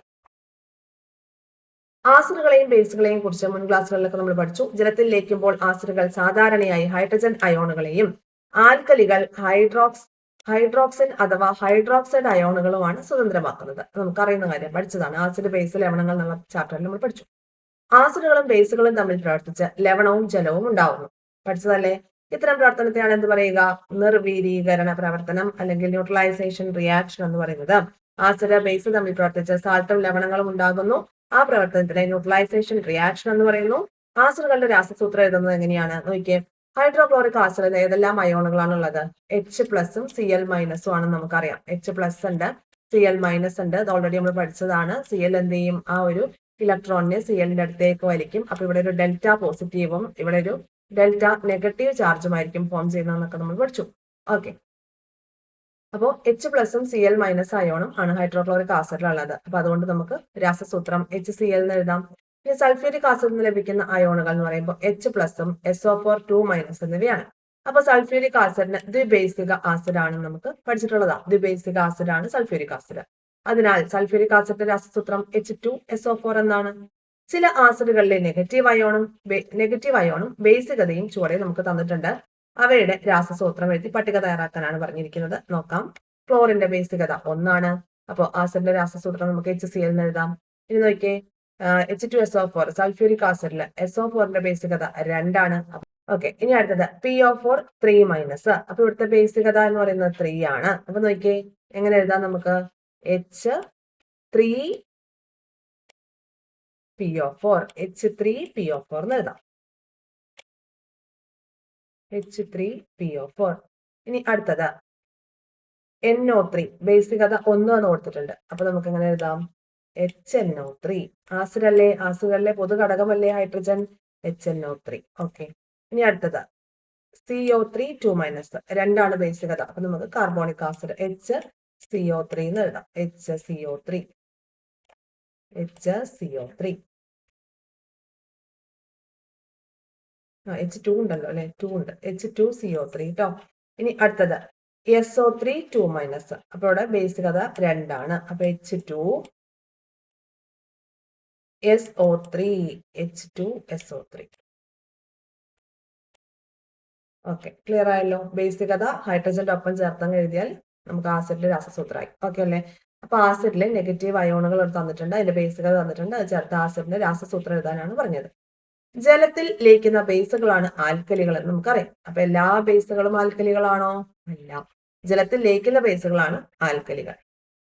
ആസിഡുകളെയും ബേസുകളെയും കുറിച്ച് മുൻ ക്ലാസ്സുകളിലൊക്കെ നമ്മൾ പഠിച്ചു. ജലത്തിൽ ലയിക്കുമ്പോൾ ആസിഡുകൾ സാധാരണയായി ഹൈഡ്രജൻ അയോണുകളെയും ആൽക്കലികൾ ഹൈഡ്രോക്സിൻ അഥവാ ഹൈഡ്രോക്സൈഡ് അയോണുകളുമാണ് സ്വതന്ത്രമാക്കുന്നത്. നമുക്കറിയുന്ന കാര്യം, പഠിച്ചതാണ്. ആസിഡ് ബേസ് ലവണങ്ങൾ എന്നുള്ള ചാപ്റ്ററിൽ നമ്മൾ പഠിച്ചു. ആസിഡുകളും ബേസുകളും തമ്മിൽ പ്രവർത്തിച്ച് ലവണവും ജലവും ഉണ്ടാവുന്നു. പഠിച്ചതല്ലേ? ഇത്തരം പ്രവർത്തനത്തെയാണ് എന്ത് പറയുക? നിർവീരീകരണ പ്രവർത്തനം അല്ലെങ്കിൽ ന്യൂട്രലൈസേഷൻ റിയാക്ഷൻ എന്ന് പറയുന്നത്. ആസിഡ് ബേസ് തമ്മിൽ പ്രവർത്തിച്ച് സാൾട്ടും ലവണങ്ങളും ഉണ്ടാകുന്നു. ആ പ്രവർത്തനത്തിനെ ന്യൂട്രലൈസേഷൻ റിയാക്ഷൻ എന്ന് പറയുന്നു. ആസിഡുകളുടെ രാസസൂത്രം എഴുതുന്നത് എങ്ങനെയാണ്? നോക്കിയേ, ഹൈഡ്രോക്ലോറിക് ആസിഡിൽ ഏതെല്ലാം അയോണുകളാണ് ഉള്ളത്? H+ഉം Cl- ഉം ആണെന്ന് നമുക്കറിയാം. H+ ഉണ്ട്, Cl- ഉണ്ട്. അത് ഓൾറെഡി നമ്മൾ പഠിച്ചതാണ്. Cl എന്ത് ചെയ്യും? ആ ഒരു ഇലക്ട്രോണിനെ Clന്റെ അടുത്തേക്ക് വലിക്കും. അപ്പൊ ഇവിടെ ഒരു ഡെൽറ്റ പോസിറ്റീവും ഇവിടെ ഒരു ഡെൽറ്റ നെഗറ്റീവ് ചാർജുമായിരിക്കും ഫോം ചെയ്യുന്നതെന്നൊക്കെ നമ്മൾ പഠിച്ചു. ഓക്കെ, അപ്പോൾ H+ഉം Cl- അയോണും ആണ് ഹൈഡ്രോക്ലോറിക് ആസിഡിലുള്ളത്. അപ്പൊ അതുകൊണ്ട് നമുക്ക് രാസസൂത്രം HCl എന്ന് എഴുതാം. ഇനി സൾഫ്യൂരിക് ആസിഡിൽ നിന്ന് ലഭിക്കുന്ന അയോണുകൾ എന്ന് പറയുമ്പോൾ H+ഉം SO4 2- എന്നിവയാണ്. അപ്പൊ സൾഫ്യൂരിക് ആസിഡിന് ദ്വിബേസിക ആസിഡ് ആണ് നമുക്ക് പഠിച്ചിട്ടുള്ളതാ. ദ്വിബേസിക ആസിഡ് ആണ് സൾഫ്യൂരിക് ആസിഡ്. അതിനാൽ സൾഫ്യൂരിക് ആസിഡിന്റെ രാസസൂത്രം H2SO4 എന്നാണ്. ചില ആസിഡുകളിലെ നെഗറ്റീവ് അയോണും ബേസികതയും ചുവടെ നമുക്ക് തന്നിട്ടുണ്ട്. അവയുടെ രാസസൂത്രം എഴുതി പട്ടിക തയ്യാറാക്കാനാണ് പറഞ്ഞിരിക്കുന്നത്. നോക്കാം. ക്ലോറിന്റെ ബേസികത 1 അപ്പൊ ആസിഡിന്റെ രാസസൂത്രം നമുക്ക് HCl എന്ന് എഴുതാം. ഇനി നോക്കിയേ, H2SO4 സൾഫ്യൂരിക് ആസിഡില് SO4ന്റെ ബേസികത 2. ഓക്കെ, ഇനി അടുത്തത് PO4 3-. അപ്പൊ ഇവിടുത്തെ ബേസികത എന്ന് പറയുന്നത് 3 ആണ്. അപ്പൊ നോക്കിയേ, എങ്ങനെ എഴുതാം? നമുക്ക് H3PO4 എന്ന് എഴുതാം. H3PO4. ഇനി അടുത്തത് NO3 ബേസികത 1 എന്ന് കൊടുത്തിട്ടുണ്ട്. അപ്പൊ നമുക്ക് എങ്ങനെ എഴുതാം? HNO3. ആസിഡല്ലേ? ആസിഡല്ലേ? പൊതു ഘടകമല്ലേ ഹൈഡ്രജൻ? HNO3. ഓക്കെ, ഇനി അടുത്തത് CO3 2- 2 ബേസികത. അപ്പൊ നമുക്ക് കാർബോണിക് ആസിഡ് HCO3 എന്ന് എഴുതാം. HCO3. H2 ഉണ്ടല്ലോ അല്ലെ? 2 ഉണ്ട്. H2CO3 കേട്ടോ. ഇനി അടുത്തത് SO3 2-. അപ്പൊ ഇവിടെ ബേസികത 2. അപ്പൊ H2SO3. ഓക്കെ, ക്ലിയർ ആയല്ലോ? ബേസികത ഹൈഡ്രജന്റെ ഒപ്പം ചേർത്തങ്ങ് എഴുതിയാൽ നമുക്ക് ആസിഡിലെ രാസസൂത്രമായി. ഓക്കെ അല്ലേ? അപ്പൊ ആസിഡിലെ നെഗറ്റീവ് അയോണുകൾ തന്നിട്ടുണ്ട്, അതിന്റെ ബേസുകൾ തന്നിട്ടുണ്ട്, അത് ചേർത്ത് ആസിഡിന്റെ രാസസൂത്രം എഴുതാനാണ് പറഞ്ഞത്. ജലത്തിൽ ലയിക്കുന്ന ബേസുകളാണ് ആൽക്കലികൾ എന്ന് നമുക്കറിയാം. അപ്പൊ എല്ലാ ബേസുകളും ആൽക്കലികളാണോ? അല്ല. ജലത്തിൽ ലയിക്കുന്ന ബേസുകളാണ് ആൽക്കലികൾ.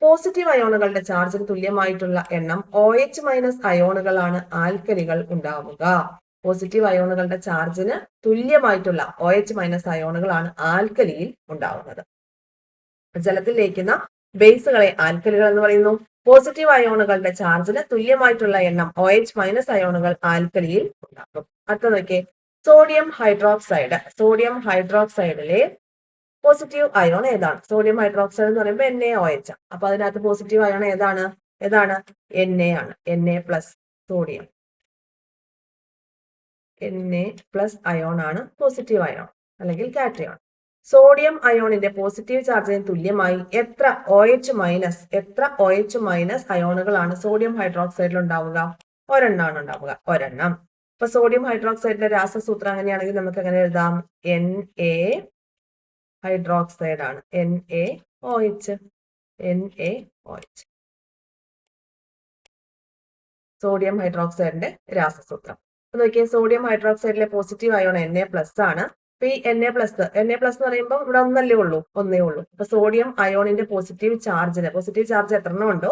പോസിറ്റീവ് അയോണുകളുടെ ചാർജിന് തുല്യമായിട്ടുള്ള എണ്ണം OH മൈനസ് അയോണുകളാണ് ആൽക്കലികൾ ഉണ്ടാവുക. പോസിറ്റീവ് അയോണുകളുടെ ചാർജിന് തുല്യമായിട്ടുള്ള OH മൈനസ് അയോണുകളാണ് ആൽക്കലിയിൽ ഉണ്ടാവുന്നത്. ജലത്തിൽ ലയിക്കുന്ന ബേസുകളെ ആൽക്കലികൾ എന്ന് പറയുന്നു. പോസിറ്റീവ് അയോണുകളുടെ ചാർജിന് തുല്യമായിട്ടുള്ള എണ്ണം OH മൈനസ് അയോണുകൾ ആൽക്കലിയിൽ ഉണ്ടാകും. അടുത്ത നോക്കിയേ, സോഡിയം ഹൈഡ്രോക്സൈഡ്. സോഡിയം ഹൈഡ്രോക്സൈഡിലെ പോസിറ്റീവ് അയോൺ ഏതാണ്? സോഡിയം ഹൈഡ്രോക്സൈഡ് എന്ന് പറയുമ്പോൾ NaOH. അപ്പൊ അതിനകത്ത് പോസിറ്റീവ് അയോൺ ഏതാണ്? Na ആണ്. Na plus sodium. Na plus ion ആണ് പോസിറ്റീവ് അയോൺ അല്ലെങ്കിൽ കാറ്റയോൺ. സോഡിയം അയോണിന്റെ പോസിറ്റീവ് ചാർജിന് തുല്യമായി എത്ര OH മൈനസ് അയോണുകളാണ് സോഡിയം ഹൈഡ്രോക്സൈഡിൽ ഉണ്ടാവുക? ഒരെണ്ണമാണ് ഉണ്ടാവുക, ഒരെണ്ണം. അപ്പൊ സോഡിയം ഹൈഡ്രോക്സൈഡിന്റെ രാസസൂത്രം അങ്ങനെയാണെങ്കിൽ നമുക്ക് എങ്ങനെ എഴുതാം? Na ഹൈഡ്രോക്സൈഡ് ആണ്. NaOH. സോഡിയം ഹൈഡ്രോക്സൈഡിന്റെ രാസസൂത്രം. അപ്പൊ നോക്കിയേ, സോഡിയം ഹൈഡ്രോക്സൈഡിലെ പോസിറ്റീവ് അയോൺ Na പ്ലസ് ആണ്. അപ്പൊ ഈ Na പ്ലസ് എന്ന് പറയുമ്പോൾ ഇവിടെ ഒന്നേ ഉള്ളൂ. അപ്പൊ സോഡിയം അയോണിന്റെ പോസിറ്റീവ് ചാർജ് എത്രണ്ണം ഉണ്ടോ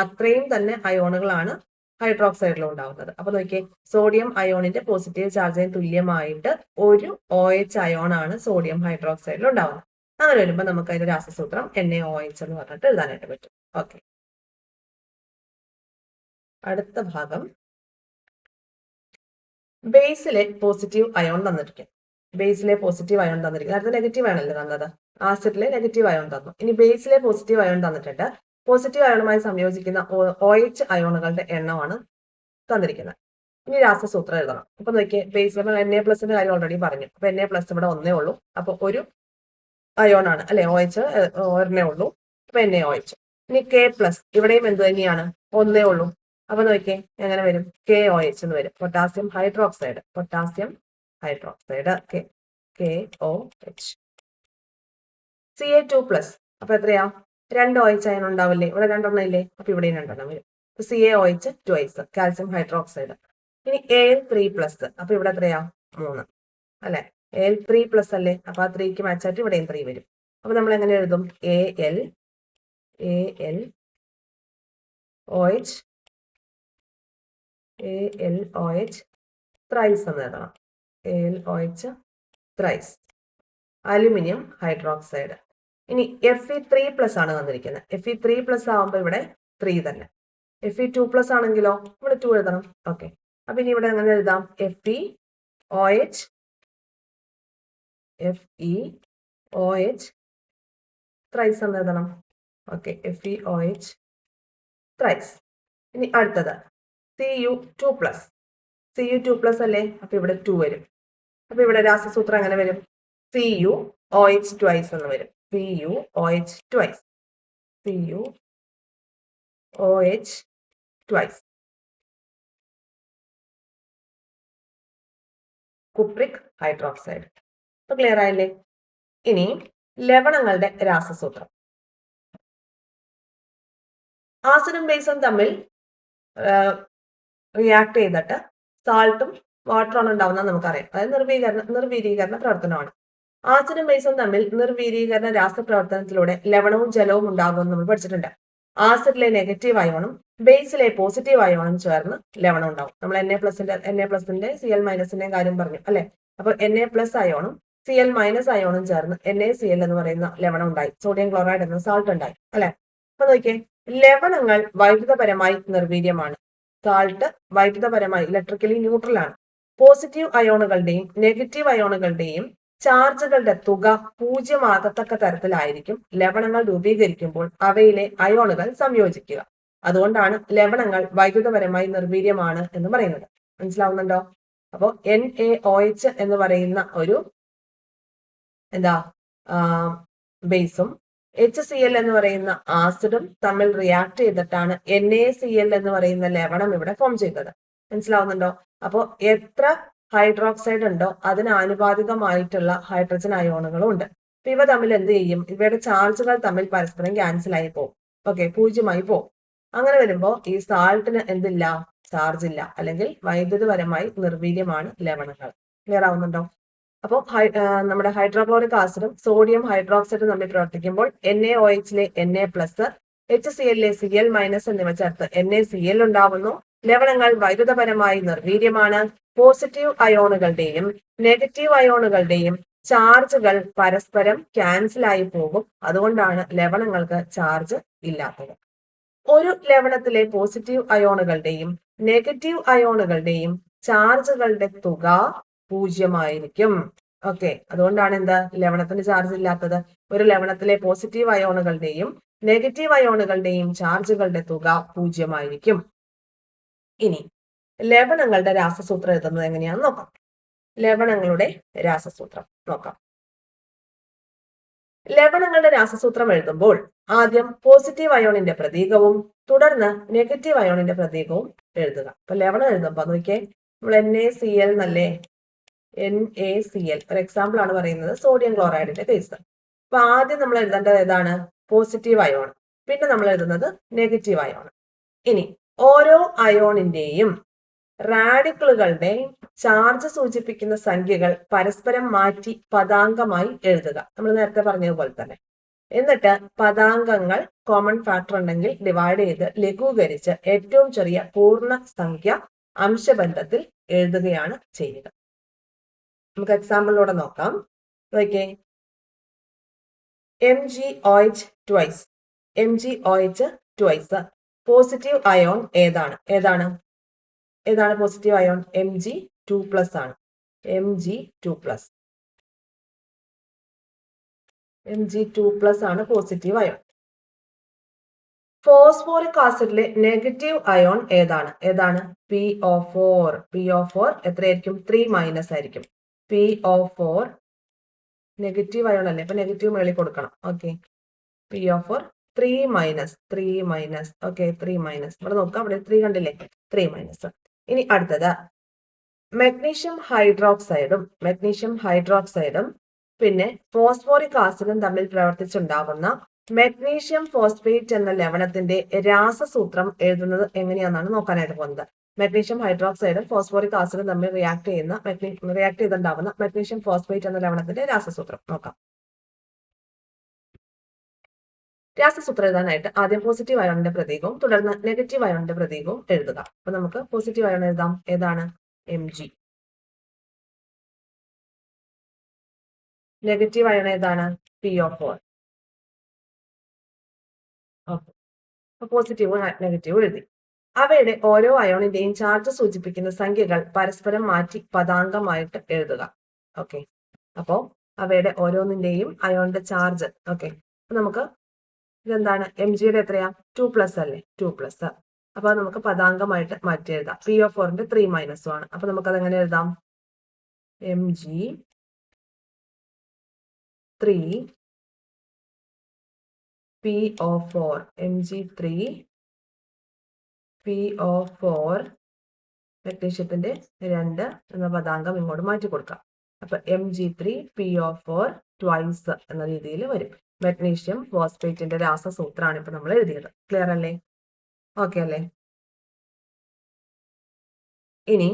അത്രയും തന്നെ അയോണുകളാണ് ഹൈഡ്രോക്സൈഡിൽ ഉണ്ടാവുന്നത്. അപ്പൊ നോക്കിയേ, സോഡിയം അയോണിന്റെ പോസിറ്റീവ് ചാർജിന് തുല്യമായിട്ട് ഒരു OH അയോൺ ആണ് സോഡിയം ഹൈഡ്രോക്സൈഡിൽ ഉണ്ടാവുന്നത്. അങ്ങനെ വരുമ്പോൾ നമുക്ക് അതിന്റെ രാസസൂത്രം NaOH എന്ന് പറഞ്ഞിട്ട് എഴുതാനായിട്ട് പറ്റും. ഓക്കെ, അടുത്ത ഭാഗം ബേസിലെ പോസിറ്റീവ് അയോൺ തന്നിരിക്കും. നേരത്തെ നെഗറ്റീവ് ആണല്ലോ തന്നത്. ആസിഡിലെ നെഗറ്റീവ് അയോൺ തന്നു. ഇനി ബേസിലെ പോസിറ്റീവ് അയോൺ തന്നിട്ടുണ്ട്. പോസിറ്റീവ് അയോണുമായി സംയോജിക്കുന്ന OH അയോണുകളുടെ എണ്ണമാണ് തന്നിരിക്കുന്നത്. ഇനി രാസസൂത്രം എഴുതണം. അപ്പൊ നോക്കിയേ, ബേസിൽ Na പ്ലസിന്റെ കാര്യം ഓൾറെഡി പറഞ്ഞു. അപ്പൊ Na പ്ലസ് ഇവിടെ ഒന്നേ ഉള്ളൂ. അപ്പൊ ഒരു അയോൺ ആണ് അല്ലെ, OH ഒരെണ്ണേ ഉള്ളൂ. അപ്പൊ NaOH. ഇനി K പ്ലസ് ഇവിടെയും എന്ത് തന്നെയാണ്? ഒന്നേ ഉള്ളൂ. അപ്പൊ നോക്കിയേ എങ്ങനെ വരും? KOH എന്ന് വരും. Potassium hydroxide. KOH. Ca2 plus. അപ്പൊ എത്രയാ? 2 OH അയൺ ഉണ്ടാവില്ലേ? ഇവിടെ 2 എണ്ണം ഇല്ലേ? അപ്പൊ ഇവിടെയും 2 എണ്ണം വരും. CaOH twice, calcium hydroxide. ഇനി Al3 പ്ലസ്. അപ്പൊ ഇവിടെ എത്രയാ? 3 അല്ലെ? Al3 പ്ലസ് അല്ലേ? അപ്പൊ ആ 3ക്ക് മാച്ച് ആയിട്ട് ഇവിടെയും 3 വരും. അപ്പൊ നമ്മൾ എങ്ങനെ എഴുതും? ALOH ത്രൈസ് എന്ന് എഴുതണം. ALOH thrice. Aluminium hydroxide. ഇനി Fe3 പ്ലസ് ആണ് വന്നിരിക്കുന്നത്. Fe3 പ്ലസ് ആവുമ്പോൾ ഇവിടെ 3 തന്നെ. Fe2 പ്ലസ് ആണെങ്കിലോ ഇവിടെ 2 എഴുതണം. ഓക്കെ, അപ്പൊ ഇനി ഇവിടെ എങ്ങനെ എഴുതാം? FeOH ത്രൈസ് എന്ന് എഴുതണം. Okay, FeOH thrice. ഇനി അടുത്തത് Cu2 പ്ലസ് അല്ലേ? അപ്പൊ ഇവിടെ 2 വരും. അപ്പൊ ഇവിടെ രാസസൂത്രം എങ്ങനെ വരും? CuOH ട്വൈസ് എന്ന് വരും. CuOH twice. Cupric hydroxide. അപ്പൊ ക്ലിയർ ആയില്ലേ? ഇനി ലവണങ്ങളുടെ രാസസൂത്രം. ആസിഡും ബേസും തമ്മിൽ റിയാക്ട് ചെയ്തിട്ട് സാൾട്ടും വാട്ടറാണ് ഉണ്ടാവുന്നത് നമുക്കറിയാം. അതായത് നിർവീരീകരണ പ്രവർത്തനമാണ്. ആസിഡും ബേസും തമ്മിൽ നിർവീരീകരണ രാസപ്രവർത്തനത്തിലൂടെ ലവണവും ജലവും ഉണ്ടാകുമെന്ന് നമ്മൾ പഠിച്ചിട്ടുണ്ട്. ആസിഡിലെ നെഗറ്റീവ് അയോണും ബേസിലെ പോസിറ്റീവ് അയോണും ചേർന്ന് ലവണം ഉണ്ടാവും. നമ്മൾ Na പ്ലസിന്റെ Cl മൈനസിന്റെയും കാര്യം പറഞ്ഞു അല്ലെ? അപ്പൊ Na പ്ലസ് അയോണും Cl മൈനസ് അയോണും ചേർന്ന് NaCl എന്ന് പറയുന്ന ലവണം ഉണ്ടായി. സോഡിയം ക്ലോറൈഡ് എന്ന സാൾട്ട് ഉണ്ടായി അല്ലെ? അപ്പൊ നോക്കിയേ, ലവണങ്ങൾ വൈദ്യുതപരമായി നിർവീര്യമാണ്. സാൾട്ട് വൈദ്യുതപരമായി ഇലക്ട്രിക്കലി ന്യൂട്രൽ ആണ്. പോസിറ്റീവ് അയോണുകളുടെയും നെഗറ്റീവ് അയോണുകളുടെയും ചാർജുകളുടെ തുക 0 ആകത്തക്ക തരത്തിലായിരിക്കും ലവണങ്ങൾ രൂപീകരിക്കുമ്പോൾ അവയിലെ അയോണുകൾ സംയോജിക്കുക. അതുകൊണ്ടാണ് ലവണങ്ങൾ വൈദ്യുതപരമായി നിർവീര്യമാണ് എന്ന് പറയുന്നത്. മനസ്സിലാവുന്നുണ്ടോ? അപ്പോ NaOH എന്ന് പറയുന്ന ഒരു ബേസും HCl എന്ന് പറയുന്ന ആസിഡും തമ്മിൽ റിയാക്ട് ചെയ്തിട്ടാണ് NaCl എന്ന് പറയുന്ന ലവണം ഇവിടെ ഫോം ചെയ്തത്. മനസ്സിലാവുന്നുണ്ടോ? അപ്പോ എത്ര ഹൈഡ്രോക്സൈഡ് ഉണ്ടോ അതിന് ആനുപാതികമായിട്ടുള്ള ഹൈഡ്രജൻ അയോണുകളും ഉണ്ട്. അപ്പൊ ഇവ തമ്മിൽ എന്ത് ചെയ്യും? ഇവയുടെ ചാർജുകൾ തമ്മിൽ പരസ്പരം ക്യാൻസൽ ആയി പോകും. ഓക്കെ, പൂജ്യമായി പോകും. അങ്ങനെ വരുമ്പോൾ ഈ സാൾട്ടിന് എന്തില്ല? ചാർജ് ഇല്ല, അല്ലെങ്കിൽ വൈദ്യുതപരമായി നിർവീര്യമാണ് ലവണങ്ങൾ. ക്ലിയർ ആവുന്നുണ്ടോ? അപ്പോൾ നമ്മുടെ ഹൈഡ്രോക്ലോറിക് ആസിഡും സോഡിയം ഹൈഡ്രോക്സൈഡും തമ്മിൽ പ്രവർത്തിക്കുമ്പോൾ NaOHലെ Na+, HClലെ Cl- എന്നിവ ചേർത്ത് NaCl ഉണ്ടാവുന്നു. ലവണങ്ങൾ വൈദ്യുതപരമായി നിർവീര്യമാണ്. പോസിറ്റീവ് അയോണുകളുടെയും നെഗറ്റീവ് അയോണുകളുടെയും ചാർജുകൾ പരസ്പരം ക്യാൻസൽ ആയി പോകും. അതുകൊണ്ടാണ് ലവണങ്ങൾക്ക് ചാർജ് ഇല്ലാത്തത്. ഒരു ലവണത്തിലെ പോസിറ്റീവ് അയോണുകളുടെയും നെഗറ്റീവ് അയോണുകളുടെയും ചാർജുകളുടെ തുക 0 ഓക്കെ, അതുകൊണ്ടാണ് എന്താ ലവണത്തിന് ചാർജ് ഇല്ലാത്തത്. ഒരു ലവണത്തിലെ പോസിറ്റീവ് അയോണുകളുടെയും നെഗറ്റീവ് അയോണുകളുടെയും ചാർജുകളുടെ തുക 0. ഇനി ലവണങ്ങളുടെ രാസസൂത്രം എഴുതുന്നത് എങ്ങനെയാണെന്ന് നോക്കാം. ലവണങ്ങളുടെ രാസസൂത്രം നോക്കാം. ലവണങ്ങളുടെ രാസസൂത്രം എഴുതുമ്പോൾ ആദ്യം പോസിറ്റീവ് അയോണിന്റെ പ്രതീകവും തുടർന്ന് നെഗറ്റീവ് അയോണിന്റെ പ്രതീകവും എഴുതുക. അപ്പൊ ലവണം എഴുതുമ്പോ നോക്കിയേ, നമ്മൾ NaCl എന്നല്ലേ, NaCl ഒരു എക്സാമ്പിൾ ആണ് പറയുന്നത്, സോഡിയം ക്ലോറൈഡിന്റെ കേസ്. അപ്പൊ ആദ്യം നമ്മൾ എഴുതേണ്ടത് ഏതാണ്? Positive ion. പിന്നെ നമ്മൾ എഴുതുന്നത് നെഗറ്റീവ് അയോൺ. ഇനി ഓരോ അയോണിന്റെയും റാഡിക്കലുകളുടെ ചാർജ് സൂചിപ്പിക്കുന്ന സംഖ്യകൾ പരസ്പരം മാറ്റി പദാങ്കമായി എഴുതുക. നമ്മൾ നേരത്തെ പറഞ്ഞതുപോലെ തന്നെ. എന്നിട്ട് പദാങ്കങ്ങൾ കോമൺ ഫാക്ടർ ഉണ്ടെങ്കിൽ ഡിവൈഡ് ചെയ്ത് ലഘൂകരിച്ച് ഏറ്റവും ചെറിയ പൂർണ്ണ സംഖ്യ അംശബന്ധത്തിൽ എഴുതുകയാണ് ചെയ്യുക. നമുക്ക് എക്സാമ്പിളിലൂടെ നോക്കാം. നോക്കിയേ, MgOH twice. MgOH twice positive ion ഏതാണ്? ഏതാണ് പോസിറ്റീവ് അയോൺ? Mg2+ ആണ്. Mg2+ ആണ് പോസിറ്റീവ് അയോൺ. ഫോസ്ഫോറിക് ആസിഡിലെ നെഗറ്റീവ് അയോൺ ഏതാണ്? PO4. PO4 എത്രയായിരിക്കും? 3- ആയിരിക്കും. PO4 നെഗറ്റീവ് അയോൺ അല്ലേ, അപ്പൊ നെഗറ്റീവ് മേളിൽ കൊടുക്കണം. Okay, PO4 3-. ഓക്കെ, 3-. ഇവിടെ നോക്കാം, അവിടെ 3 കണ്ടില്ലേ? 3-. ഇനി അടുത്തത് മഗ്നീഷ്യം ഹൈഡ്രോക്സൈഡും പിന്നെ ഫോസ്ഫോറിക് ആസിഡും തമ്മിൽ പ്രവർത്തിച്ചുണ്ടാകുന്ന മഗ്നീഷ്യം ഫോസ്ഫേറ്റ് എന്ന ലവണത്തിന്റെ രാസസൂത്രം എഴുതുന്നത് എങ്ങനെയാണെന്നാണ് നോക്കാനായിട്ട് പോകുന്നത്. മഗ്നീഷ്യം ഹൈഡ്രോക്സൈഡും ഫോസ്ഫോറിക് ആസിഡും തമ്മിൽ റിയാക്ട് ചെയ്തുണ്ടാകുന്ന മഗ്നീഷ്യം ഫോസ്ഫേറ്റ് എന്ന ലവണത്തിന്റെ രാസസൂത്രം നോക്കാം. രാസസൂത്രം എഴുതാനായിട്ട് ആദ്യം പോസിറ്റീവ് അയോണിന്റെ പ്രതീകവും തുടർന്ന് നെഗറ്റീവ് അയോണിന്റെ പ്രതീകവും എഴുതുക. അപ്പൊ നമുക്ക് പോസിറ്റീവ് അയോൺ എഴുതാം. ഏതാണ്? Mg. നെഗറ്റീവ് അയോൺ ഏതാണ്? PO4. ഓക്കെ, പോസിറ്റീവ് നെഗറ്റീവ് എഴുതി. അവയുടെ ഓരോ അയോണിന്റെയും ചാർജ് സൂചിപ്പിക്കുന്ന സംഖ്യകൾ പരസ്പരം മാറ്റി പദാങ്കമായിട്ട് എഴുതുക. ഓക്കെ, അപ്പോ അവയുടെ ഓരോന്നിന്റെയും അയോണിന്റെ ചാർജ്. ഓക്കെ, നമുക്ക് ഇതെന്താണ്? Mgയുടെ എത്രയാ? 2+ അല്ലേ? 2+. അപ്പൊ നമുക്ക് പദാങ്കമായിട്ട് മാറ്റി എഴുതാം. PO4ന്റെ 3- ആണ്. അപ്പൊ നമുക്ക് അതെങ്ങനെ എഴുതാം? Mg3 PO4. Mg3 PO4 മഗ്നീഷ്യത്തിന്റെ 2 എന്ന പദാങ്കം ഇങ്ങോട്ട് മാറ്റി കൊടുക്കാം. അപ്പൊ Mg3 PO4 ട്വൈസ് എന്ന രീതിയിൽ വരും. മഗ്നീഷ്യം ഫോസ്ഫേറ്റിന്റെ രാസസൂത്രമാണ് ഇപ്പൊ നമ്മൾ എഴുതിയത്. ക്ലിയർ അല്ലേ? ഓക്കെ അല്ലേ? ഇനി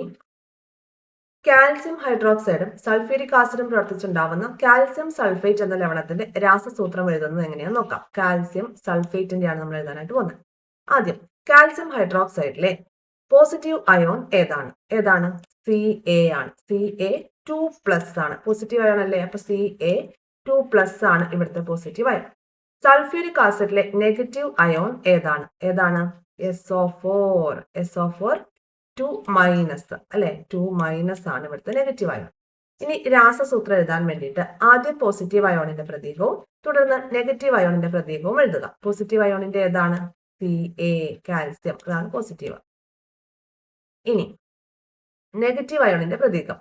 കാൽസ്യം ഹൈഡ്രോക്സൈഡും സൾഫ്യൂരിക് ആസിഡും പ്രവർത്തിച്ചുണ്ടാവുന്ന കാൽസ്യം സൾഫേറ്റ് എന്ന ലവണത്തിന്റെ രാസസൂത്രം എഴുതുന്നത് എങ്ങനെയാണെന്ന് നോക്കാം. കാൽസ്യം സൾഫേറ്റിന്റെ ആണ് നമ്മൾ എഴുതാനായിട്ട് പോകുന്നത്. ആദ്യം കാൽസ്യം ഹൈഡ്രോക്സൈഡിലെ പോസിറ്റീവ് അയോൺ ഏതാണ്? Ca ആണ്. Ca2+ ആണ്. പോസിറ്റീവ് അയോൺ അല്ലേ, അപ്പൊ Ca2+ ആണ് ഇവിടുത്തെ പോസിറ്റീവ് അയോൺ. സൾഫ്യൂരിക് ആസിഡിലെ നെഗറ്റീവ് അയോൺ ഏതാണ്? SO4. SO4 2- അല്ലെ, 2- ആണ് ഇവിടുത്തെ നെഗറ്റീവ് അയോൺ. ഇനി രാസസൂത്രം എഴുതാൻ വേണ്ടിയിട്ട് ആദ്യം പോസിറ്റീവ് അയോണിന്റെ പ്രതീകവും തുടർന്ന് നെഗറ്റീവ് അയോണിന്റെ പ്രതീകവും എഴുതുക. പോസിറ്റീവ് അയോണിന്റെ ഏതാണ്? Ca, കാൽസ്യം, അതാണ് പോസിറ്റീവ്. ഇനി നെഗറ്റീവ് അയോണിന്റെ പ്രതീകം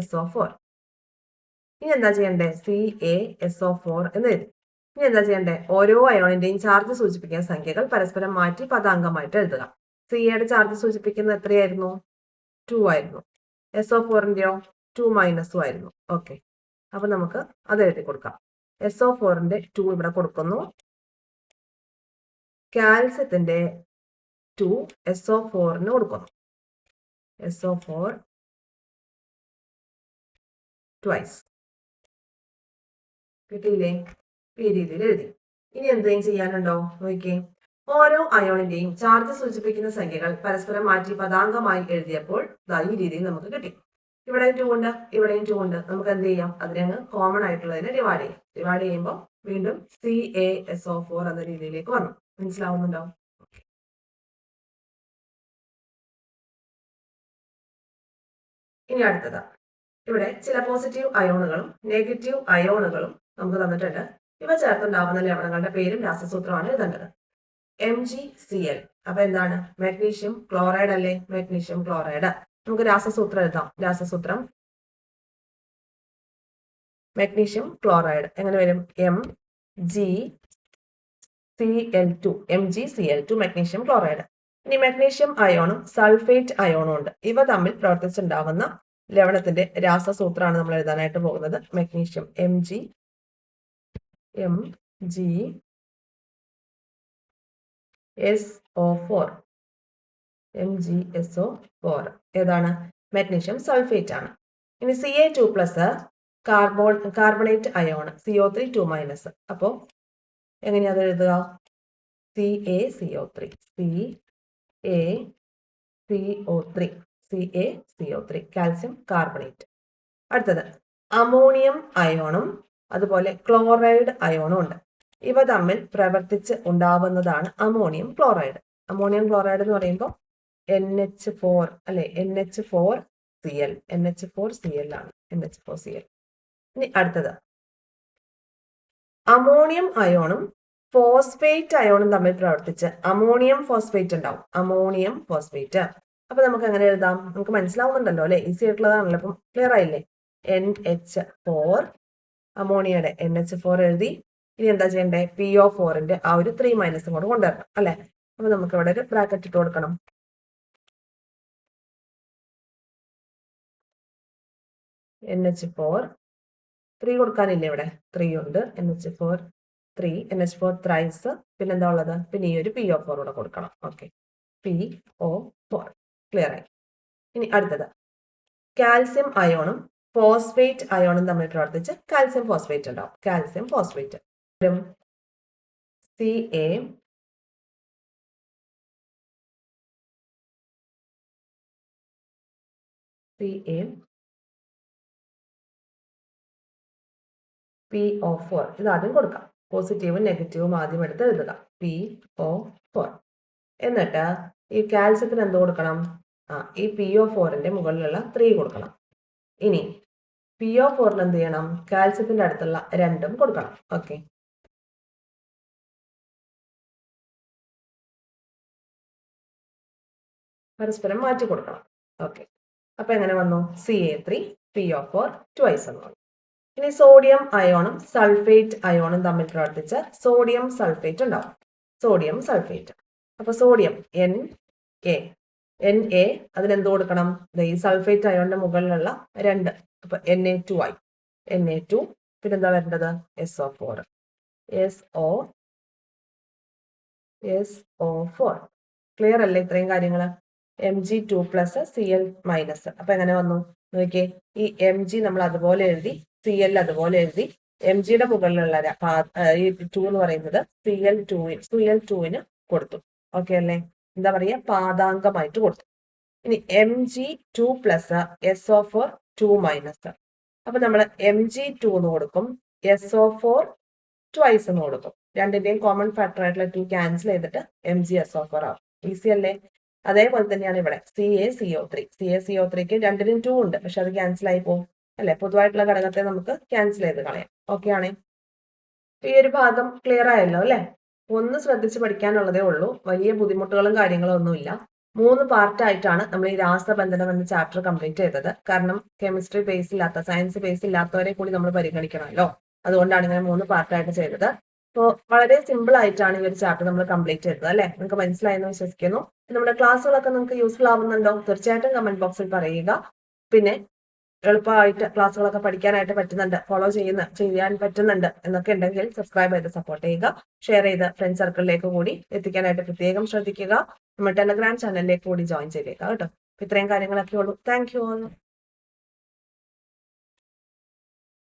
SO4. ഇനി എന്താ ചെയ്യണ്ടേ? CaSO4 എന്ന് എഴുതി. ഇനി എന്താ ചെയ്യണ്ടേ? ഓരോ അയോണിന്റെയും ചാർജ് സൂചിപ്പിക്കുന്ന സംഖ്യകൾ പരസ്പരം മാറ്റി പദാങ്കമായിട്ട് എഴുതുക. Caയുടെ ചാർജ് സൂചിപ്പിക്കുന്നത് എത്രയായിരുന്നു? 2 ആയിരുന്നു. SO4ന്റെയോ 2 ആയിരുന്നു. ഓക്കെ, അപ്പൊ നമുക്ക് അത് എഴുതി കൊടുക്കാം. SO4ന്റെ 2 ഇവിടെ കൊടുക്കുന്നു. കാൽസ്യത്തിന്റെ 2 SO4ന് കൊടുക്കുന്നു. SO4 twice. കിട്ടിയില്ലേ? ഈ രീതിയിൽ എഴുതി. ഇനി എന്തെങ്കിലും ചെയ്യാനുണ്ടോ നോക്കിയേ. ഓരോ അയോണിന്റെയും ചാർജ് സൂചിപ്പിക്കുന്ന സംഖ്യകൾ പരസ്പരം മാറ്റി പദാംഗമായി എഴുതിയപ്പോൾ ഈ രീതിയിൽ നമുക്ക് കിട്ടി. ഇവിടെ 2 ഉണ്ട്, ഇവിടെയും 2 ഉണ്ട്. നമുക്ക് എന്ത് ചെയ്യാം? അതിനെ കോമൺ ആയിട്ടുള്ളതിനെ ഡിവൈഡ് ചെയ്യാം. ഡിവൈഡ് ചെയ്യുമ്പോൾ വീണ്ടും CaSO4 എന്ന രീതിയിലേക്ക് വന്നു. മനസ്സിലാവുന്നുണ്ടോ? ഇനി അടുത്തത്, ഇവിടെ ചില പോസിറ്റീവ് അയോണുകളും നെഗറ്റീവ് അയോണുകളും നമുക്ക് തന്നിട്ടുണ്ട്. ഇവ ചേർത്തുണ്ടാവുന്ന ലവണങ്ങളുടെ പേരും രാസസൂത്രമാണ് എഴുതേണ്ടത്. MgCl. അപ്പൊ എന്താണ്? മാഗ്നീഷ്യം ക്ലോറൈഡ് അല്ലേ? Magnesium chloride. നമുക്ക് രാസസൂത്രം എഴുതാം. രാസസൂത്രം മാഗ്നീഷ്യം ക്ലോറൈഡ് എങ്ങനെ വരും? MgCl2 magnesium chloride. ഇനി മാഗ്നീഷ്യം അയോണും സൾഫേറ്റ് അയോണും ഉണ്ട്. ഇവ തമ്മിൽ പ്രവർത്തിച്ചുണ്ടാവുന്ന ലവണത്തിന്റെ രാസസൂത്രമാണ് നമ്മൾ എഴുതാനായിട്ട് പോകുന്നത്. മാഗ്നീഷ്യം MgSO4 ഏതാണ്? മാഗ്നീഷ്യം സൾഫേറ്റ് ആണ്. ഇനി Ca2+ കാർബണേറ്റ് അയോൺ CO3 2-. അപ്പോ എങ്ങനെയാ അത് എഴുതുക? CaCO3 calcium carbonate. അടുത്തത് അമോണിയം അയോണും അതുപോലെ ക്ലോറൈഡ് അയോണും ഉണ്ട്. ഇവ തമ്മിൽ പ്രവർത്തിച്ച് ഉണ്ടാവുന്നതാണ് അമോണിയം ക്ലോറൈഡ്. അമോണിയം ക്ലോറൈഡ് എന്ന് പറയുമ്പോൾ NH4 അല്ലെ? NH4Cl ആണ്. NH4Cl. ഇനി അടുത്തത് അമോണിയം അയോണും ഫോസ്ഫേറ്റ് അയോണും തമ്മിൽ പ്രവർത്തിച്ച് അമോണിയം ഫോസ്ഫേറ്റ് ഉണ്ടാവും. Ammonium phosphate. അപ്പൊ നമുക്ക് എങ്ങനെ എഴുതാം? നമുക്ക് മനസ്സിലാവുന്നുണ്ടല്ലോ അല്ലെ? ഈസി ആയിട്ടുള്ളതാണല്ലോ. അപ്പം ക്ലിയർ ആയില്ലേ? NH4 അമോണിയയുടെ NH4 എഴുതി. ഇനി എന്താ ചെയ്യണ്ടേ? PO4ന്റെ ആ ഒരു 3- കൂടെ കൊണ്ടുവരണം അല്ലെ? അപ്പൊ നമുക്ക് ഇവിടെ ഒരു ബ്രാക്കറ്റ് ഇട്ട് കൊടുക്കണം. NH4 3 കൊടുക്കാനില്ലേ? ഇവിടെ 3 ഉണ്ട്. NH4 thrice. പിന്നെന്താ ഉള്ളത്? പിന്നെ ഈ ഒരു PO4 കൂടെ കൊടുക്കണം. ഓക്കെ, PO4 ക്ലിയർ ആയി. ഇനി അടുത്തത് കാൽസ്യം അയോണും ഫോസ്ഫേറ്റ് അയോണും തമ്മിൽ പ്രവർത്തിച്ച് കാൽസ്യം ഫോസ്ഫേറ്റ് ഉണ്ടാവും. കാൽസ്യം ഫോസ്ഫേറ്റ് PO4 ഇത് ആദ്യം കൊടുക്കാം. പോസിറ്റീവും നെഗറ്റീവും ആദ്യം എടുത്ത് എഴുതുക. PO4. എന്നിട്ട് ഈ കാൽസ്യത്തിന് എന്ത് കൊടുക്കണം? ഈ PO4ന്റെ മുകളിലുള്ള 3 കൊടുക്കണം. ഇനി PO4ന് എന്ത് ചെയ്യണം? കാൽസ്യത്തിന്റെ അടുത്തുള്ള 2 കൊടുക്കണം. ഓക്കെ, പരസ്പരം മാറ്റി കൊടുക്കണം. ഓക്കെ, അപ്പൊ എങ്ങനെ വന്നു? Ca3 PO4 twice എന്ന് വന്നു. ഇനി സോഡിയം അയോണും സൾഫേറ്റ് അയോണും തമ്മിൽ പ്രവർത്തിച്ച് സോഡിയം സൾഫേറ്റ് ഉണ്ടാവും. Sodium sulphate. അപ്പൊ സോഡിയം Na അതിനെന്ത് കൊടുക്കണം? ഈ സൾഫേറ്റ് അയോണിന്റെ മുകളിലുള്ള 2. അപ്പൊ Na2 ആയി. Na2. പിന്നെന്താ വരേണ്ടത്? SO4. SO4. ക്ലിയർ അല്ലേ ഇത്രയും കാര്യങ്ങള്? Mg2+ Cl-. അപ്പൊ എങ്ങനെ വന്നു നോക്കിയേ. ഈ Mg നമ്മൾ അതുപോലെ എഴുതി, Cl അതുപോലെ എഴുതി. Mgയുടെ മുകളിലുള്ള ഈ 2 എന്ന് പറയുന്നത് Cl2ന് കൊടുത്തു. ഓക്കെ അല്ലേ? എന്താ പറയാ? പാദാംഗമായിട്ട് കൊടുത്തു. ഇനി Mg2+ SO4 2-. അപ്പൊ നമ്മൾ Mg2 എന്ന് കൊടുക്കും, SO4 twice എന്ന് കൊടുക്കും. രണ്ടിന്റെയും കോമൺ ഫാക്ടർ ആയിട്ടുള്ള 2 ക്യാൻസൽ ചെയ്തിട്ട് MgSO4 ആവും. ഈസി അല്ലേ? അതേപോലെ തന്നെയാണ് ഇവിടെ CaCO3ക്ക് രണ്ടിനും 2 ഉണ്ട്, പക്ഷെ അത് ക്യാൻസൽ ആയി പോകും അല്ലെ? പൊതുവായിട്ടുള്ള ഘടകത്തെ നമുക്ക് ക്യാൻസൽ ചെയ്ത് കളയാം. ഓക്കെ ആണ്? ഈ ഒരു ഭാഗം ക്ലിയർ ആയല്ലോ അല്ലെ? ഒന്ന് ശ്രദ്ധിച്ച് പഠിക്കാനുള്ളതേ ഉള്ളൂ. വലിയ ബുദ്ധിമുട്ടുകളും കാര്യങ്ങളും ഒന്നുമില്ല. 3 പാർട്ടായിട്ടാണ് നമ്മൾ ഈ രാസബന്ധനം എന്ന ചാപ്റ്റർ കംപ്ലീറ്റ് ചെയ്തത്. കാരണം കെമിസ്ട്രി ബേസ് ഇല്ലാത്ത, സയൻസ് ബേസ് ഇല്ലാത്തവരെ കൂടി നമ്മൾ പരിഗണിക്കണമല്ലോ. അതുകൊണ്ടാണ് ഇങ്ങനെ 3 പാർട്ടായിട്ട് ചെയ്തത്. അപ്പോൾ വളരെ സിമ്പിൾ ആയിട്ടാണ് ഈ ഒരു ചാപ്റ്റർ നമ്മൾ കംപ്ലീറ്റ് ചെയ്തത് അല്ലെ? നിങ്ങൾക്ക് മനസ്സിലായെന്ന് വിശ്വസിക്കുന്നു. നമ്മുടെ ക്ലാസ്സുകളൊക്കെ നിങ്ങൾക്ക് യൂസ്ഫുൾ ആവുന്നുണ്ടോ? തീർച്ചയായിട്ടും കമന്റ് ബോക്സിൽ പറയുക. പിന്നെ എളുപ്പമായിട്ട് ക്ലാസ്സുകളൊക്കെ പഠിക്കാനായിട്ട് പറ്റുന്നുണ്ട്, ഫോളോ ചെയ്യാൻ പറ്റുന്നുണ്ട് എന്നൊക്കെ ഉണ്ടെങ്കിൽ സബ്സ്ക്രൈബ് ചെയ്ത് സപ്പോർട്ട് ചെയ്യുക. ഷെയർ ചെയ്ത് ഫ്രണ്ട് സർക്കിളിലേക്ക് കൂടി എത്തിക്കാനായിട്ട് പ്രത്യേകം ശ്രദ്ധിക്കുക. നമ്മുടെ ടെലഗ്രാം ചാനലിലേക്ക് കൂടി ജോയിൻ ചെയ്തേക്കാം കേട്ടോ. ഇത്രയും കാര്യങ്ങളൊക്കെ ഉള്ളൂ. Thank you.